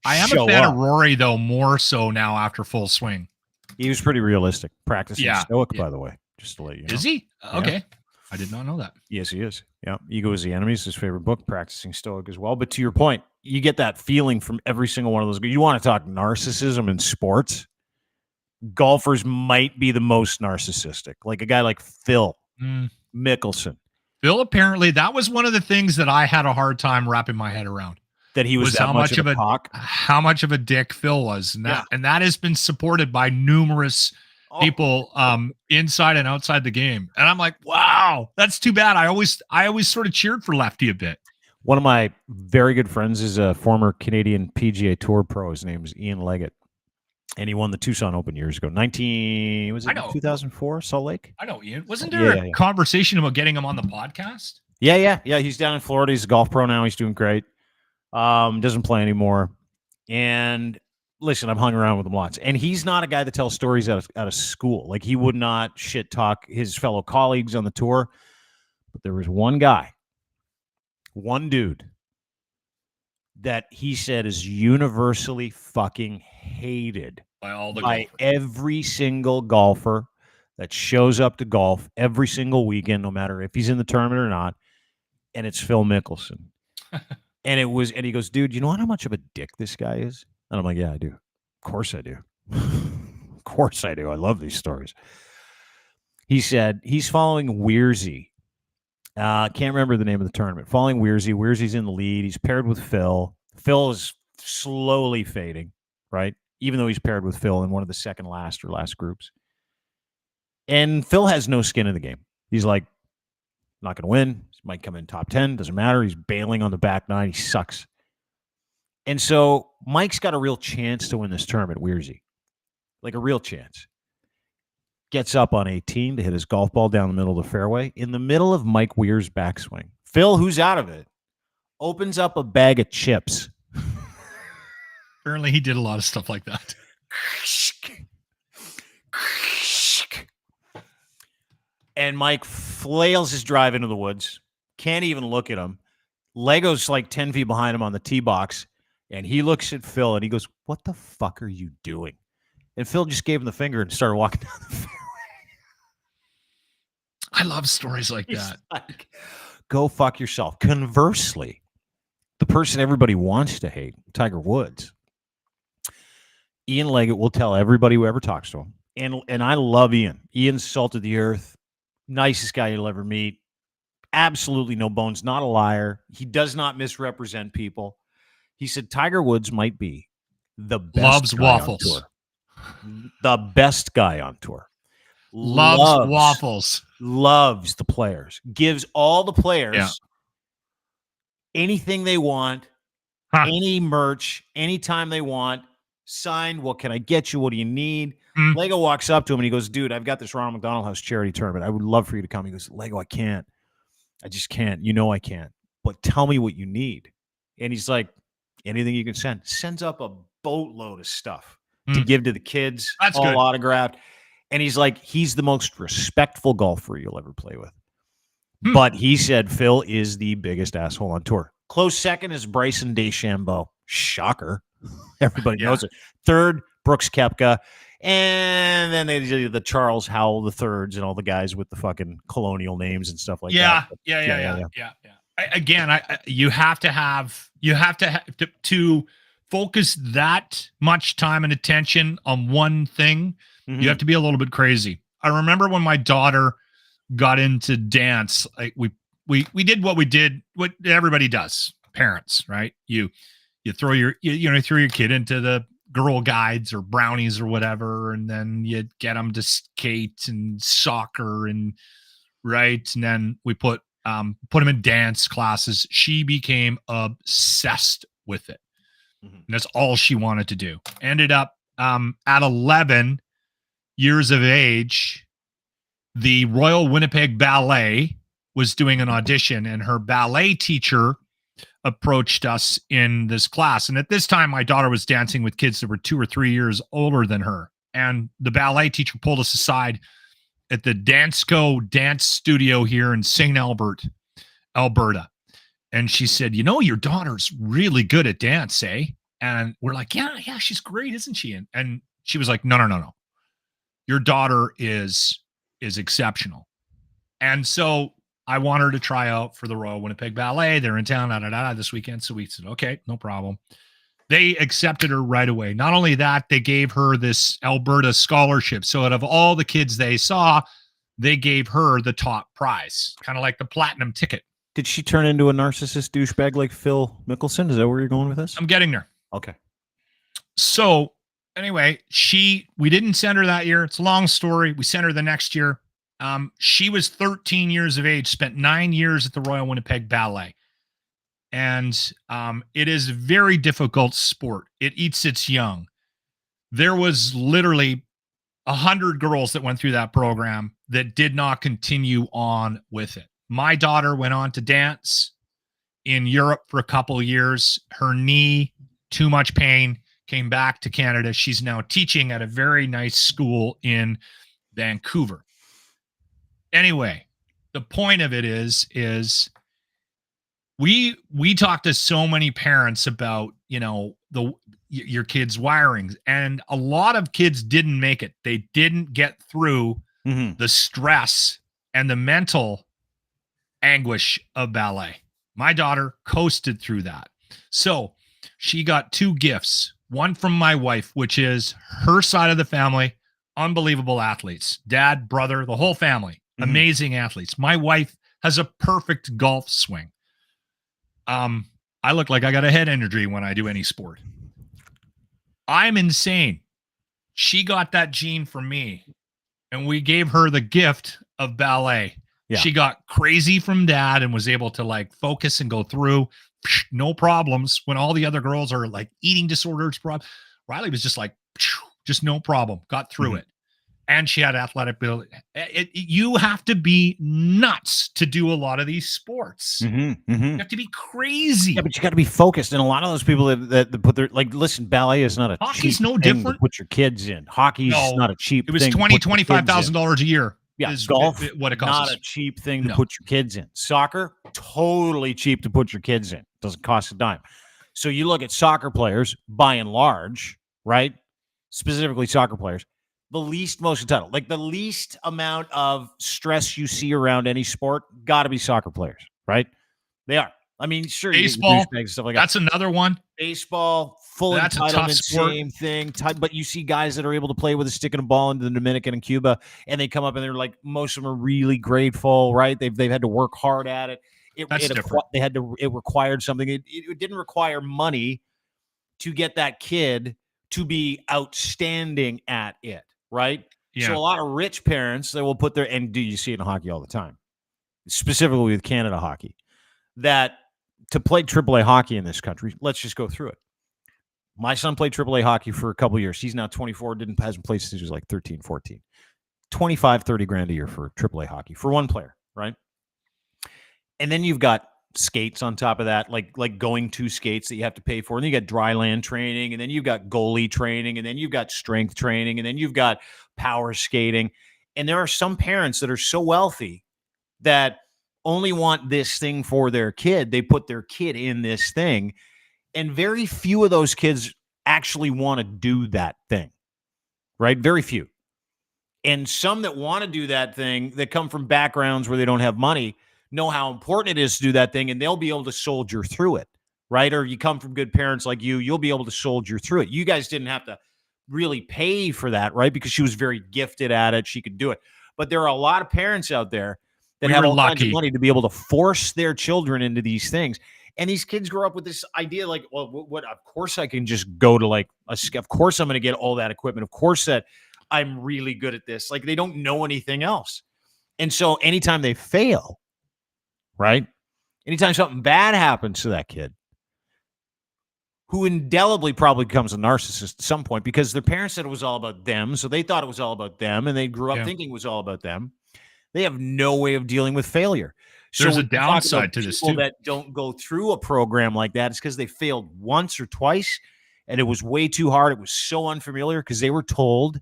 [SPEAKER 3] I am a fan of Rory, though, more so now after Full Swing.
[SPEAKER 2] He was pretty realistic, practicing stoic, by the way, just to let you know.
[SPEAKER 3] Is he? Okay.
[SPEAKER 2] Yeah.
[SPEAKER 3] I did not know that.
[SPEAKER 2] Yes, he is. Yeah. Ego is the Enemy is his favorite book, practicing stoic as well. But to your point, you get that feeling from every single one of those. You want to talk narcissism in sports? Golfers might be the most narcissistic, like a guy like Phil Mickelson.
[SPEAKER 3] Phil, apparently, that was one of the things that I had a hard time wrapping my head around.
[SPEAKER 2] That he was that
[SPEAKER 3] how much of a cock. How much of a dick Phil was, and that has been supported by numerous people inside and outside the game. And I'm like, wow, that's too bad. I always sort of cheered for Lefty a bit.
[SPEAKER 2] One of my very good friends is a former Canadian PGA Tour pro. His name is Ian Leggett, and he won the Tucson Open years ago. 2004, Salt Lake?
[SPEAKER 3] I know, Ian. Wasn't there a conversation about getting him on the podcast?
[SPEAKER 2] Yeah. He's down in Florida. He's a golf pro now. He's doing great. Doesn't play anymore. And listen, I've hung around with him lots. And he's not a guy that tells stories out of school. Like, he would not shit talk his fellow colleagues on the tour. But there was one dude that he said is universally fucking hated by every single golfer that shows up to golf every single weekend, no matter if he's in the tournament or not. And it's Phil Mickelson. And he goes, dude, you know how much of a dick this guy is? And I'm like, yeah, I do. Of course I do. Of course I do. I love these stories. He said he's following Weirzy. Can't remember the name of the tournament. Following Weirzy. Weirzy's in the lead. He's paired with Phil. Phil is slowly fading, right? Even though he's paired with Phil in one of the second last or last groups. And Phil has no skin in the game. He's like, not going to win. He might come in top 10. Doesn't matter. He's bailing on the back nine. He sucks. And so Mike's got a real chance to win this tournament, Weirzy. Like, a real chance. Gets up on 18 to hit his golf ball down the middle of the fairway in the middle of Mike Weir's backswing. Phil, who's out of it, opens up a bag of chips.
[SPEAKER 3] Apparently he did a lot of stuff like that.
[SPEAKER 2] And Mike flails his drive into the woods. Can't even look at him. Lego's like 10 feet behind him on the tee box. And he looks at Phil and he goes, what the fuck are you doing? And Phil just gave him the finger and started walking down the fairway.
[SPEAKER 3] I love stories like that.
[SPEAKER 2] Like, go fuck yourself. Conversely, the person everybody wants to hate, Tiger Woods, Ian Leggett will tell everybody who ever talks to him. And I love Ian. Ian's salt of the earth, nicest guy you'll ever meet. Absolutely no bones, not a liar. He does not misrepresent people. He said Tiger Woods might be the best
[SPEAKER 3] Loves
[SPEAKER 2] guy
[SPEAKER 3] waffles.
[SPEAKER 2] on tour. The best guy on tour.
[SPEAKER 3] Loves waffles.
[SPEAKER 2] Loves the players. Gives all the players anything they want, any merch, anytime they want, signed. What can I get you? What do you need? Lego walks up to him and he goes, dude, I've got this Ronald McDonald House charity tournament. I would love for you to come. He goes, Lego, I can't. I just can't. You know I can't. But tell me what you need. And he's like, anything you can send. Sends up a boatload of stuff to give to the kids.
[SPEAKER 3] That's
[SPEAKER 2] all
[SPEAKER 3] good.
[SPEAKER 2] Autographed. And he's like, he's the most respectful golfer you'll ever play with. But he said Phil is the biggest asshole on tour. Close second is Bryson DeChambeau. Shocker. Everybody knows it. Third, Brooks Koepka. And then they do the Charles Howell the thirds and all the guys with the fucking colonial names and stuff like that.
[SPEAKER 3] Yeah. Again, you have to focus that much time and attention on one thing. You have to be a little bit crazy. I remember when my daughter got into dance, like we did what everybody does, parents, right? You throw your kid into the Girl Guides or Brownies or whatever, and then you get them to skate and soccer and then we put them in dance classes. She became obsessed with it. And that's all she wanted to do. Ended up at 11 years of age, the Royal Winnipeg Ballet was doing an audition, and her ballet teacher approached us in this class. And at this time, my daughter was dancing with kids that were 2 or 3 years older than her. And the ballet teacher pulled us aside at the Danceco dance studio here in St. Albert, Alberta. And she said, your daughter's really good at dance, eh? And we're like, yeah, she's great, isn't she? And she was like, no. Your daughter is exceptional. And so I want her to try out for the Royal Winnipeg Ballet. They're in town this weekend. So we said, okay, no problem. They accepted her right away. Not only that, they gave her this Alberta scholarship. So out of all the kids they saw, they gave her the top prize, kind of like the platinum ticket.
[SPEAKER 2] Did she turn into a narcissist douchebag like Phil Mickelson? Is that where you're going with this?
[SPEAKER 3] I'm getting there.
[SPEAKER 2] Okay.
[SPEAKER 3] So anyway, we didn't send her that year. It's a long story. We sent her the next year. She was 13 years of age, spent 9 years at the Royal Winnipeg Ballet. And it is a very difficult sport. It eats its young. There was literally 100 girls that went through that program that did not continue on with it. My daughter went on to dance in Europe for a couple of years. Her knee, too much pain, came back to Canada. She's now teaching at a very nice school in Vancouver. Anyway, the point of it is we talk to so many parents about, your kids' wirings, and a lot of kids didn't make it. They didn't get through the stress and the mental anguish of ballet. My daughter coasted through that. So she got 2 gifts, one from my wife, which is her side of the family, unbelievable athletes, dad, brother, the whole family, amazing athletes. My wife has a perfect golf swing. I look like I got a head injury when I do any sport. I'm insane. She got that gene from me, and we gave her the gift of ballet. Yeah. She got crazy from dad and was able to like focus and go through, no problems, when all the other girls are like eating disorders. Riley was just like, just no problem, got through it. And she had athletic ability. You have to be nuts to do a lot of these sports. You have to be crazy.
[SPEAKER 2] Yeah, but you got to be focused. And a lot of those people that put their, like, listen, ballet is not a
[SPEAKER 3] hockey's
[SPEAKER 2] cheap
[SPEAKER 3] no
[SPEAKER 2] thing
[SPEAKER 3] different.
[SPEAKER 2] To put your kids in. Hockey's not a cheap thing.
[SPEAKER 3] It was $25,000 a year.
[SPEAKER 2] Yeah, golf,
[SPEAKER 3] what it costs.
[SPEAKER 2] Not a cheap thing to put your kids in. Soccer, totally cheap to put your kids in. Doesn't cost a dime. So you look at soccer players, by and large, right? Specifically soccer players, the least most entitled, like the least amount of stress you see around any sport, got to be soccer players, right? They are. I mean, sure,
[SPEAKER 3] baseball,
[SPEAKER 2] stuff like
[SPEAKER 3] that's another one.
[SPEAKER 2] Baseball, full
[SPEAKER 3] that's
[SPEAKER 2] entitlement, same thing. But you see guys that are able to play with a stick and a ball in the Dominican and Cuba, and they come up and they're like, most of them are really grateful, right? They've had to work hard at it. It required something. It didn't require money to get that kid to be outstanding at it, right? Yeah. So a lot of rich parents that will put their, and do you see it in hockey all the time, specifically with Canada hockey, that to play AAA hockey in this country, let's just go through it. My son played AAA hockey for a couple of years. He's now 24, hasn't played since he was like 13, 14. 25, 30 grand a year for AAA hockey for one player, right? And then you've got skates on top of that, like going to skates that you have to pay for. And then you got dry land training, and then you've got goalie training, and then you've got strength training, and then you've got power skating. And there are some parents that are so wealthy that only want this thing for their kid. They put their kid in this thing, and very few of those kids actually want to do that thing, right? Very few. And some that want to do that thing, that come from backgrounds where they don't have money, know how important it is to do that thing, and they'll be able to soldier through it, right? Or you come from good parents like you'll be able to soldier through it. You guys didn't have to really pay for that, right? Because she was very gifted at it. She could do it. But there are a lot of parents out there that have all kinds of money to be able to force their children into these things. And these kids grow up with this idea like, well, what? Of course I can just go to like of course I'm going to get all that equipment. Of course that I'm really good at this. Like they don't know anything else. And so anytime they fail, right? Anytime something bad happens to that kid, who indelibly probably becomes a narcissist at some point because their parents said it was all about them. So they thought it was all about them, and they grew up thinking it was all about them. They have no way of dealing with failure.
[SPEAKER 3] There's a downside to this too.
[SPEAKER 2] People that don't go through a program like that, it's because they failed once or twice, and it was way too hard. It was so unfamiliar because they were told,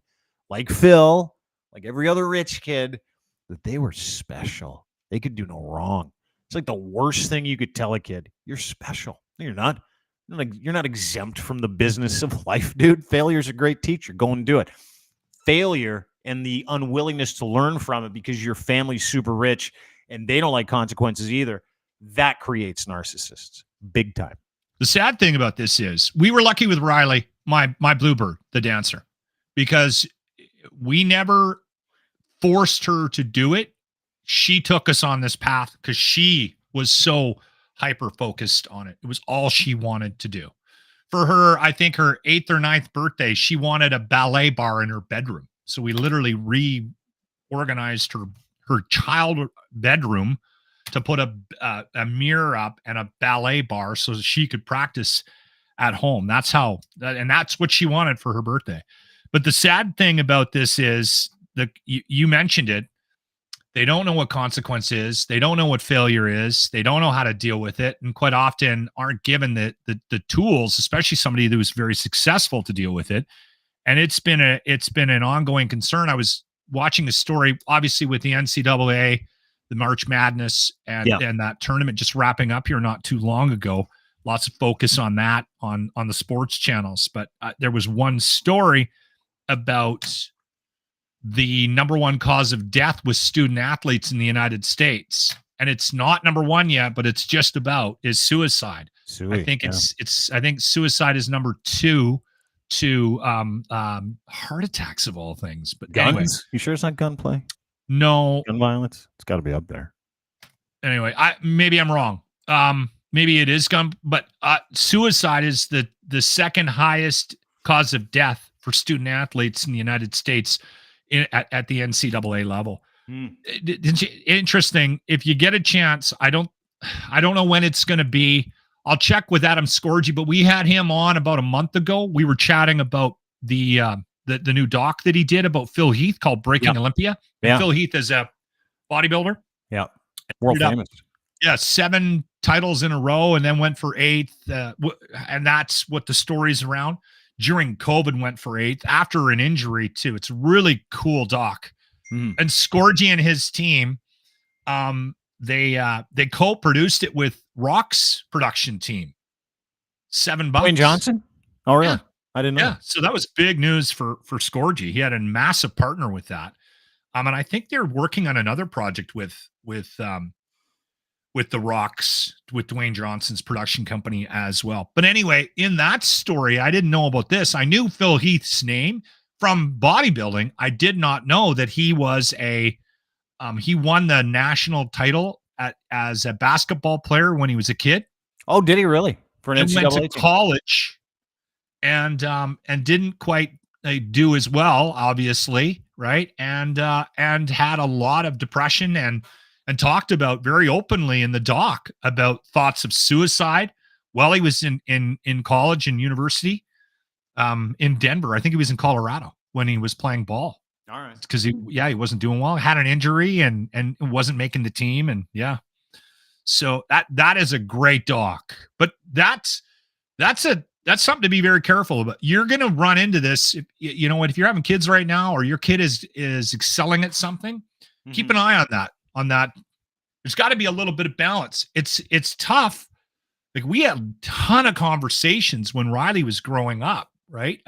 [SPEAKER 2] like Phil, like every other rich kid, that they were special. They could do no wrong. It's like the worst thing you could tell a kid. You're special. No, you're not. You're not exempt from the business of life, dude. Failure's a great teacher. Go and do it. Failure and the unwillingness to learn from it because your family's super rich and they don't like consequences either, that creates narcissists big time.
[SPEAKER 3] The sad thing about this is we were lucky with Riley, my bluebird, the dancer, because we never forced her to do it. She took us on this path because she was so hyper-focused on it. It was all she wanted to do. For her, I think her 8th or 9th birthday, she wanted a ballet bar in her bedroom. So we literally reorganized her child bedroom to put a mirror up and a ballet bar so that she could practice at home. That's what she wanted for her birthday. But the sad thing about this is you mentioned it. They don't know what consequence is. They don't know what failure is. They don't know how to deal with it, and quite often aren't given the tools, especially somebody who's very successful, to deal with it. And it's been an ongoing concern. I was watching a story, obviously, with the NCAA, the March Madness, and that tournament just wrapping up here not too long ago. Lots of focus on that on the sports channels. But there was one story about the number one cause of death with student athletes in the United States. And it's not number one yet, but it's just about, is suicide. I think I think suicide is number 2 to heart attacks, of all things. But
[SPEAKER 2] guns?
[SPEAKER 3] Anyway,
[SPEAKER 2] you sure it's not gunplay?
[SPEAKER 3] No.
[SPEAKER 2] Gun violence? It's got to be up there.
[SPEAKER 3] Anyway, maybe I'm wrong. Maybe it is gun, but suicide is the second highest cause of death for student athletes in the United States at the NCAA level. Interesting. If you get a chance, I don't know when it's going to be. I'll check with Adam Scorgi, but we had him on about a month ago. We were chatting about the new doc that he did about Phil Heath called Breaking Olympia. And Phil Heath is a bodybuilder.
[SPEAKER 2] Yeah. World famous.
[SPEAKER 3] Yeah. 7 titles in a row, and then went for 8th. And that's what the story's around. During COVID, went for 8th after an injury too. It's a really cool doc. And Scorgi and his team, they co-produced it with Rock's production team. $7.
[SPEAKER 2] Dwayne Johnson? Oh, really?
[SPEAKER 3] Yeah.
[SPEAKER 2] I didn't know.
[SPEAKER 3] Yeah. So that was big news for Scorgi. He had a massive partner with that. And I think they're working on another project with the Rocks, with Dwayne Johnson's production company as well. But anyway, in that story, I didn't know about this. I knew Phil Heath's name from bodybuilding. I did not know that he was he won the national title as a basketball player when he was a kid.
[SPEAKER 2] Oh, did he really? For an NCAA
[SPEAKER 3] went to college and didn't quite do as well, obviously, right? And had a lot of depression and talked about very openly in the doc about thoughts of suicide while he was in college and university in Denver. I think he was in Colorado when he was playing ball.
[SPEAKER 2] All right.
[SPEAKER 3] Because he wasn't doing well, had an injury and wasn't making the team. And so that is a great doc. But that's something to be very careful about. You're going to run into this. If you're having kids right now, or your kid is excelling at something, keep an eye on that. There's got to be a little bit of balance. It's tough. Like, we had a ton of conversations when Riley was growing up, right?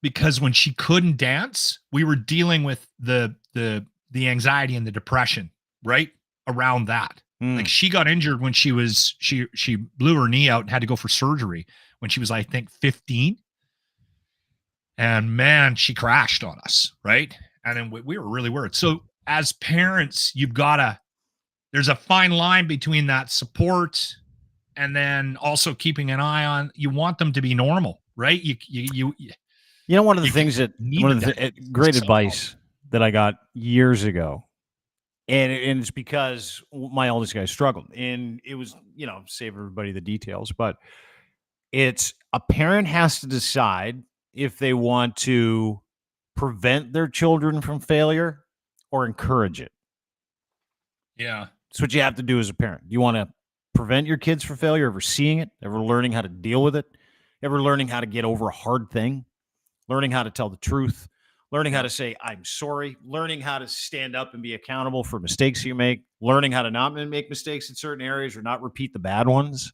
[SPEAKER 3] Because when she couldn't dance, we were dealing with the anxiety and the depression, right? Around that. Like, she got injured when she blew her knee out and had to go for surgery when she was, I think, 15. And man, she crashed on us, right? And then we were really worried. So as parents, there's a fine line between that support and then also keeping an eye on, you want them to be normal, right?
[SPEAKER 2] One of the great advice that I got years ago, and it's because my oldest guy struggled, and it was, save everybody the details, but it's a parent has to decide if they want to prevent their children from failure or encourage it.
[SPEAKER 3] Yeah.
[SPEAKER 2] That's what you have to do as a parent. You want to prevent your kids from failure, ever seeing it, ever learning how to deal with it, ever learning how to get over a hard thing, learning how to tell the truth, learning how to say, I'm sorry, learning how to stand up and be accountable for mistakes you make, learning how to not make mistakes in certain areas or not repeat the bad ones.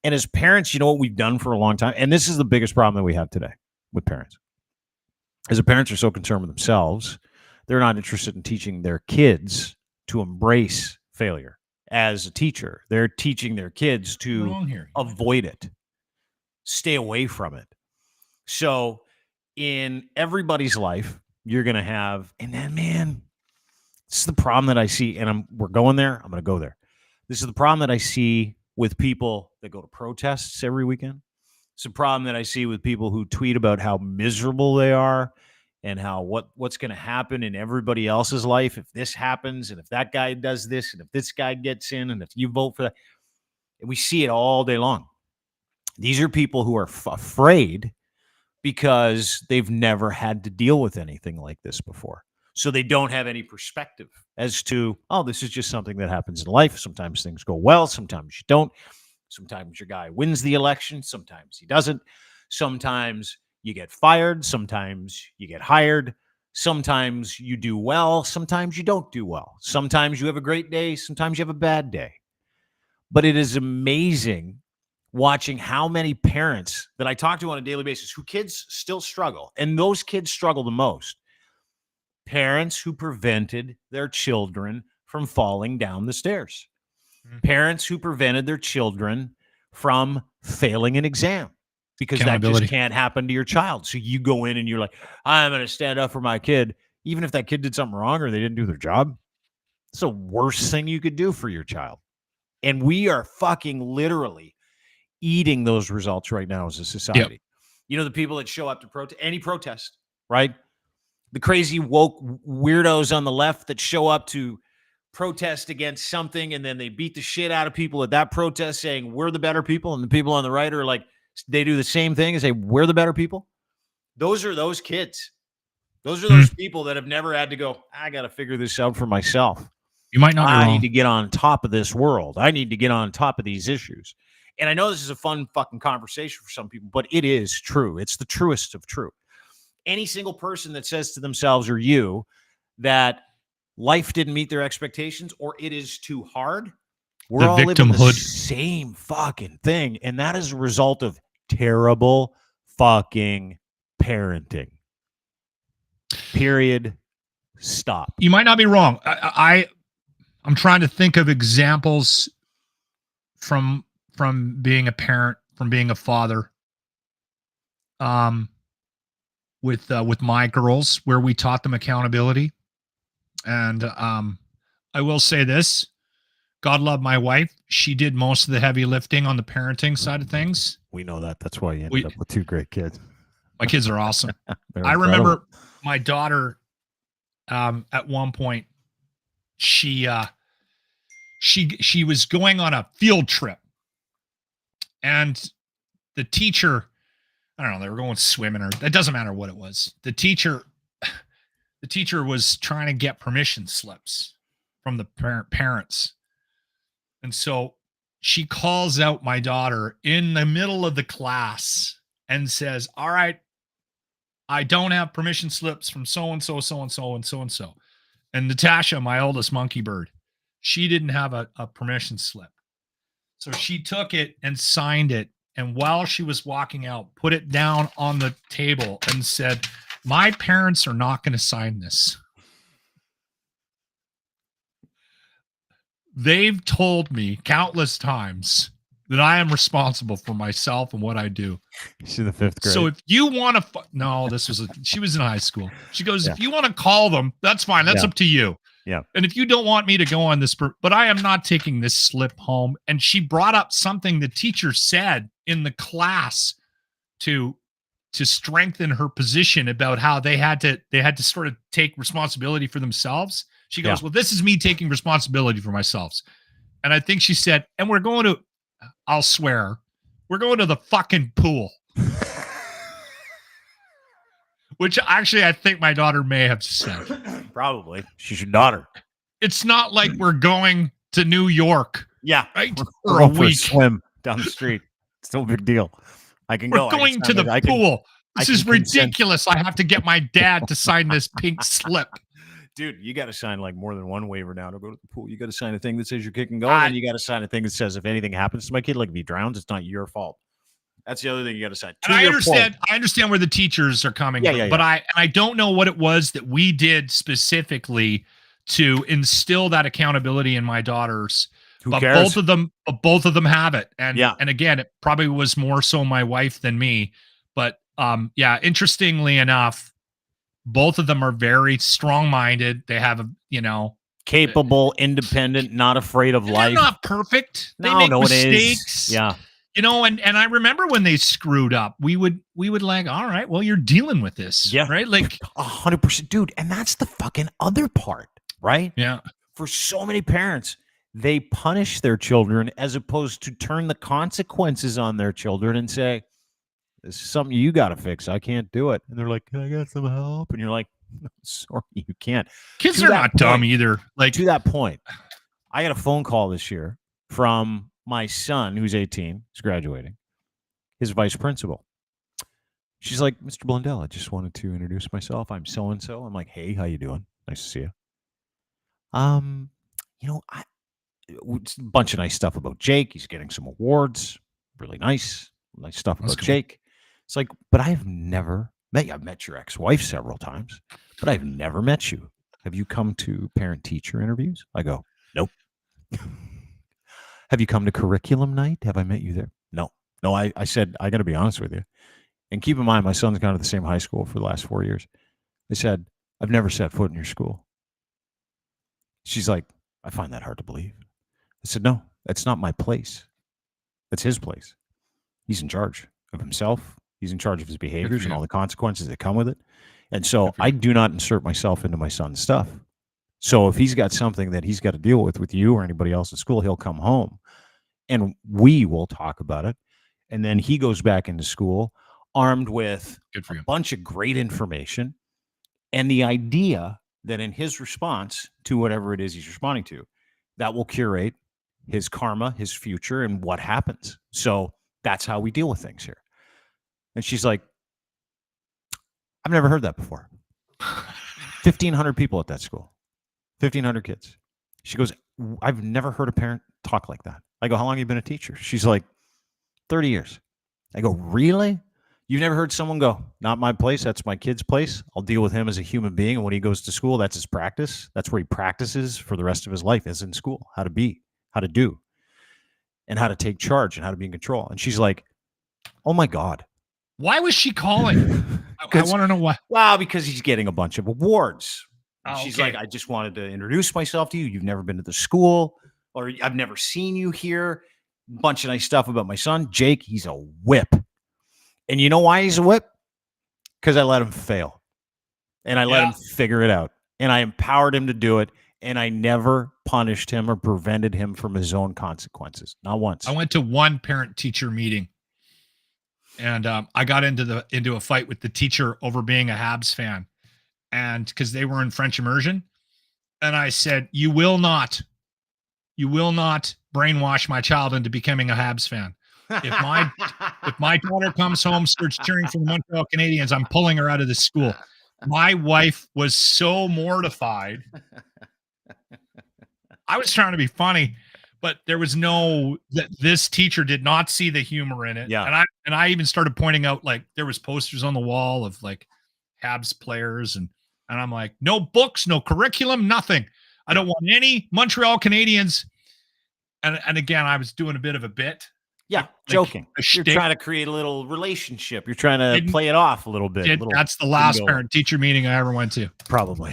[SPEAKER 2] And as parents, what we've done for a long time, and this is the biggest problem that we have today with parents, is the parents are so concerned with themselves, they're not interested in teaching their kids to embrace failure. As a teacher, they're teaching their kids to avoid it, stay away from it. So in everybody's life, you're going to have, and then, man, this is the problem that I see, and we're going there. I'm going to go there. This is the problem that I see with people that go to protests every weekend. It's a problem that I see with people who tweet about how miserable they are and how what's going to happen in everybody else's life if this happens, and if that guy does this, and if this guy gets in, and if you vote for that. And we see it all day long. These are people who are afraid because they've never had to deal with anything like this before. So they don't have any perspective as to, oh, this is just something that happens in life. Sometimes things go well, sometimes you don't. Sometimes your guy wins the election, sometimes he doesn't. Sometimes you get fired, sometimes you get hired. Sometimes you do well, sometimes you don't do well. Sometimes you have a great day, sometimes you have a bad day. But it is amazing watching how many parents that I talk to on a daily basis who kids still struggle, and those kids struggle the most. Parents who prevented their children from falling down the stairs. Parents who prevented their children from failing an exam because that just can't happen to your child. So you go in and you're like, I'm going to stand up for my kid, even if that kid did something wrong or they didn't do their job. It's the worst thing you could do for your child. And we are fucking literally eating those results right now as a society. Yep. You know, the people that show up to any protest, right? The crazy woke weirdos on the left that show up to protest against something, and then they beat the shit out of people at that protest saying we're the better people, and the people on the right are like, they do the same thing and say we're the better people. Those are those kids. Those are those people that have never had to go, I got to figure this out for myself.
[SPEAKER 3] You might not be wrong.
[SPEAKER 2] I need to get on top of this world. I need to get on top of these issues. And I know this is a fun fucking conversation for some people, but it is true. It's the truest of true. Any single person that says to themselves or you that life didn't meet their expectations or it is too hard, we're all living the same fucking thing. And that is a result of terrible fucking parenting. Period. Stop.
[SPEAKER 3] You might not be wrong. I'm trying to think of examples from being a parent, from being a father, with my girls, where we taught them accountability. And I will say this, God love my wife. She did most of the heavy lifting on the parenting side of things.
[SPEAKER 2] We know that. That's why you ended up with two great kids.
[SPEAKER 3] My kids are awesome. I remember my daughter, at one point, she was going on a field trip, and the teacher, I don't know, they were going swimming, or it doesn't matter what it was. The teacher was trying to get permission slips from the parents. And so she calls out my daughter in the middle of the class and says, all right, I don't have permission slips from so-and-so, so-and-so, and so-and-so. And Natasha, my oldest monkey bird, she didn't have a permission slip. So she took it and signed it. And while she was walking out, put it down on the table and said, my parents are not going to sign this. They've told me countless times that I am responsible for myself and what I do.
[SPEAKER 2] She's in the 5th grade.
[SPEAKER 3] So if you want to, no, she was in high school. She goes, if you want to call them, that's fine. That's up to you.
[SPEAKER 2] Yeah.
[SPEAKER 3] And if you don't want me to go on this, but I am not taking this slip home. And she brought up something the teacher said in the class to strengthen her position about how they had to sort of take responsibility for themselves. She goes, well, this is me taking responsibility for myself. And I think she said, and we're going to, I'll swear, we're going to the fucking pool. Which actually I think my daughter may have said.
[SPEAKER 2] Probably. She's your daughter.
[SPEAKER 3] It's not like we're going to New York.
[SPEAKER 2] Yeah.
[SPEAKER 3] Right?
[SPEAKER 2] For a week. Swim down the street. It's no big deal. I can go.
[SPEAKER 3] We're going to the pool. This is ridiculous. I have to get my dad to sign this pink slip.
[SPEAKER 2] Dude, you got to sign like more than one waiver now to go to the pool. You got to sign a thing that says you're kicking goal, and you got to sign a thing that says if anything happens to my kid, like if he drowns, it's not your fault. That's the other thing you got to sign.
[SPEAKER 3] And I understand where the teachers are coming from, but I don't know what it was that we did specifically to instill that accountability in my daughters.
[SPEAKER 2] Who
[SPEAKER 3] but
[SPEAKER 2] cares?
[SPEAKER 3] both of them have it. And again, it probably was more so my wife than me. But interestingly enough, both of them are very strong-minded. They have
[SPEAKER 2] capable, independent, not afraid of life.
[SPEAKER 3] They're not perfect. They make mistakes.
[SPEAKER 2] It is. Yeah.
[SPEAKER 3] And I remember when they screwed up, we would like, all right, well, you're dealing with this.
[SPEAKER 2] Yeah.
[SPEAKER 3] Right. Like
[SPEAKER 2] 100%, dude. And that's the fucking other part, right?
[SPEAKER 3] Yeah.
[SPEAKER 2] For so many parents, they punish their children as opposed to turn the consequences on their children and say, this is something you got to fix. I can't do it. And they're like, can I get some help? And you're like, Sorry, you can't.
[SPEAKER 3] Kids
[SPEAKER 2] To
[SPEAKER 3] are
[SPEAKER 2] that
[SPEAKER 3] not dumb
[SPEAKER 2] point-
[SPEAKER 3] either. Like,
[SPEAKER 2] To that point, I got a phone call this year from my son, who's 18, he's graduating, his vice principal. She's like, Mr. Blundell, I just wanted to introduce myself. I'm so and so. I'm like, hey, how you doing? Nice to see you. It's a bunch of nice stuff about Jake. He's getting some awards. Really nice stuff
[SPEAKER 3] That's
[SPEAKER 2] about
[SPEAKER 3] cool.
[SPEAKER 2] Jake. It's like, but I've never met you. I've met your ex-wife several times, but I've never met you. Have you come to parent-teacher interviews? I go, nope. Have you come to curriculum night? Have I met you there? No. I said, I got to be honest with you. And keep in mind, my son's gone to the same high school for the last 4 years. I said, I've never set foot in your school. She's like, I find that hard to believe. I said, no, that's not my place. That's his place. He's in charge of himself. He's in charge of his behaviors and all the consequences that come with it. And so I do not insert myself into my son's stuff. So if he's got something that he's got to deal with you or anybody else at school, he'll come home and we will talk about it. And then he goes back into school armed with
[SPEAKER 3] good for
[SPEAKER 2] a
[SPEAKER 3] you.
[SPEAKER 2] bunch of great information and the idea that in his response to whatever it is he's responding to, that will curate his karma, his future, and what happens. So that's how we deal with things here. And she's like, I've never heard that before. 1,500 people at that school, 1,500 kids. She goes, I've never heard a parent talk like that. I go, how long have you been a teacher? She's like, 30 years. I go, really? You've never heard someone go, not my place, that's my kid's place. I'll deal with him as a human being. And when he goes to school, that's his practice. That's where he practices for the rest of his life, is in school, how to be, how to do, and how to take charge and how to be in control. And she's like, oh my God.
[SPEAKER 3] Why was she calling? I want to know why.
[SPEAKER 2] Well, because he's getting a bunch of awards. And
[SPEAKER 3] Oh,
[SPEAKER 2] she's
[SPEAKER 3] okay.
[SPEAKER 2] like, I just wanted to introduce myself to you. You've never been to the school, or I've never seen you here. Bunch of nice stuff about my son, Jake. He's a whip. And you know why he's a whip? Because I let him fail. And I let him figure it out. And I empowered him to do it. And I never punished him or prevented him from his own consequences. Not once.
[SPEAKER 3] I went to one parent-teacher meeting, and I got into a fight with the teacher over being a Habs fan, and because they were in French immersion, and I said, "You will not brainwash my child into becoming a Habs fan. If my daughter comes home, starts cheering for the Montreal Canadiens, I'm pulling her out of the school." My wife was so mortified. I was trying to be funny, but there was this teacher did not see the humor in it.
[SPEAKER 2] Yeah.
[SPEAKER 3] And I even started pointing out, like, there was posters on the wall of like Habs players, and I'm like, no books, no curriculum, nothing. I don't want any Montreal Canadiens. And again, I was doing a bit of a bit.
[SPEAKER 2] Yeah, joking.
[SPEAKER 3] a
[SPEAKER 2] You're
[SPEAKER 3] shtick.
[SPEAKER 2] trying to create a little relationship. You're trying to play it off a little bit.
[SPEAKER 3] That's the last parent-teacher meeting I ever went to.
[SPEAKER 2] Probably.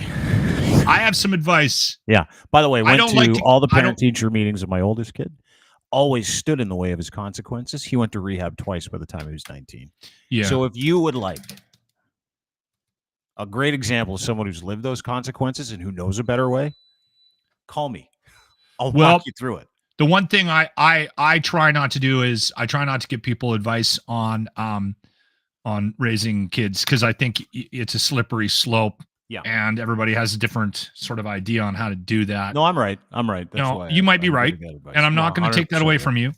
[SPEAKER 3] I have some advice.
[SPEAKER 2] Yeah. By the way, went
[SPEAKER 3] don't
[SPEAKER 2] to
[SPEAKER 3] like to-
[SPEAKER 2] all the
[SPEAKER 3] I don't-
[SPEAKER 2] parent-teacher meetings of my oldest kid. Always stood in the way of his consequences. He went to rehab twice by the time he was 19.
[SPEAKER 3] Yeah.
[SPEAKER 2] So if you would like a great example of someone who's lived those consequences and who knows a better way, call me. I'll walk you through it.
[SPEAKER 3] The one thing I try not to do is I try not to give people advice on raising kids, because I think it's a slippery slope.
[SPEAKER 2] Yeah.
[SPEAKER 3] And everybody has a different sort of idea on how to do that.
[SPEAKER 2] No, I'm right. That's
[SPEAKER 3] No,
[SPEAKER 2] why
[SPEAKER 3] you might be right, and I'm not going to take that away from you.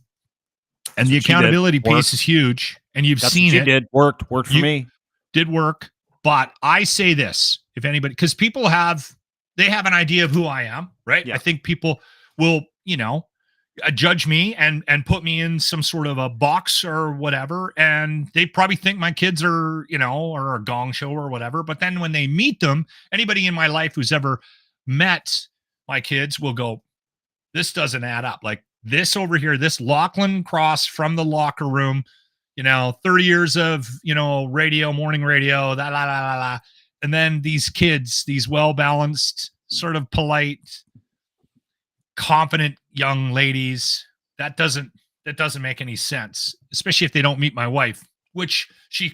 [SPEAKER 3] And the accountability piece is huge, and you've seen
[SPEAKER 2] what
[SPEAKER 3] it.
[SPEAKER 2] you did. Worked for me.
[SPEAKER 3] Did work. But I say this, if anybody, because people have an idea of who I am, right?
[SPEAKER 2] Yeah.
[SPEAKER 3] I think people will, judge me and put me in some sort of a box or whatever, and they probably think my kids are, or a gong show or whatever. But then when they meet them, anybody in my life who's ever met my kids will go, this doesn't add up. Like this over here, this Lochlin cross from the locker room, 30 years of, radio, morning radio, and then these kids, these well-balanced, sort of polite, confident young ladies, that doesn't make any sense, especially if they don't meet my wife, which she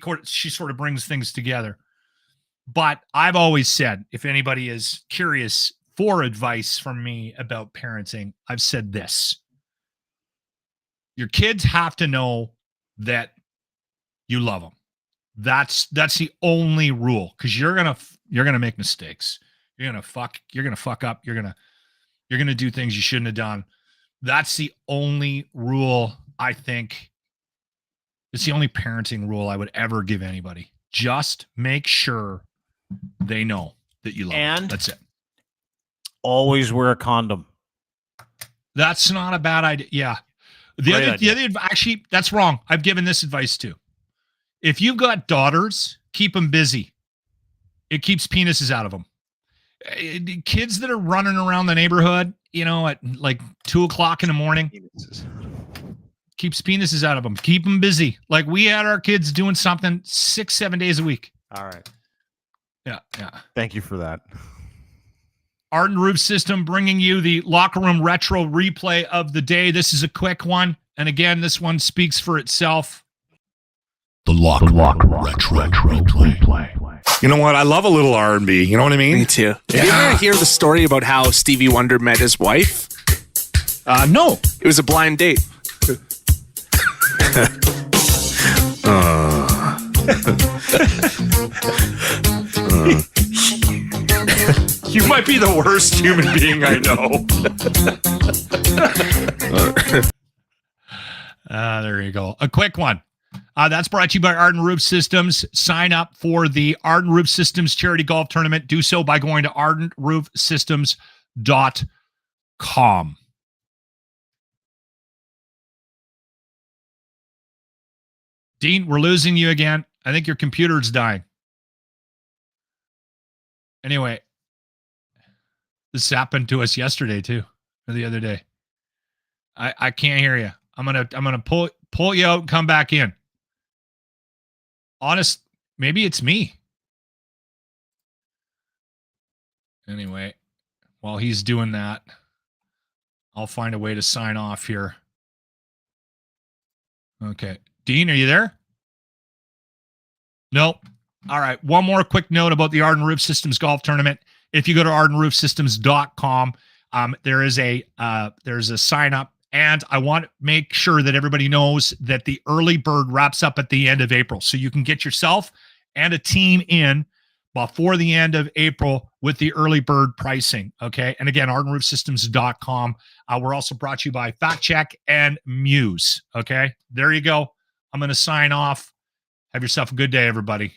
[SPEAKER 3] sort of brings things together. But I've always said, if anybody is curious for advice from me about parenting, I've said this: your kids have to know that you love them. That's the only rule, because you're gonna You're gonna make mistakes. You're gonna fuck up. You're gonna do things you shouldn't have done. That's the only rule I think. It's the only parenting rule I would ever give anybody. Just make sure they know that you love them. That's it.
[SPEAKER 2] Always wear a condom.
[SPEAKER 3] That's not a bad idea. Yeah. The other actually, that's wrong. I've given this advice too. If you've got daughters, keep them busy. It keeps penises out of them. Kids that are running around the neighborhood, at like 2:00 in the morning, keeps penises out of them. Keep them busy. Like we had our kids doing something 6-7 days a week.
[SPEAKER 2] All right.
[SPEAKER 3] Yeah.
[SPEAKER 2] Thank you for that.
[SPEAKER 3] Arden Roof System bringing you the Locker Room Retro replay of the day. This is a quick one. And again, this one speaks for itself. The Loc Retro replay.
[SPEAKER 5] You know what? I love a little R&B. You know what I mean?
[SPEAKER 6] Me too. Did you ever hear the story about how Stevie Wonder met his wife?
[SPEAKER 5] No.
[SPEAKER 6] It was a blind date.
[SPEAKER 5] You might be the worst human being I know.
[SPEAKER 3] There you go. A quick one. That's brought to you by Arden Roof Systems. Sign up for the Arden Roof Systems Charity Golf Tournament. Do so by going to ardenroofsystems.com. Dean, we're losing you again. I think your computer's dying. Anyway, this happened to us yesterday too, or the other day. I can't hear you. I'm gonna pull you out and come back in. Honest, maybe it's me. Anyway, while he's doing that, I'll find a way to sign off here. Okay. Dean, are you there? Nope. All right. One more quick note about the Arden Roof Systems Golf Tournament. If you go to ardenroofsystems.com, there's a sign up, and I want to make sure that everybody knows that the early bird wraps up at the end of April. So you can get yourself and a team in before the end of April with the early bird pricing. Okay. And again, ardenroofsystems.com. We're also brought to you by Fact Check and Muse. Okay. There you go. I'm going to sign off. Have yourself a good day, everybody.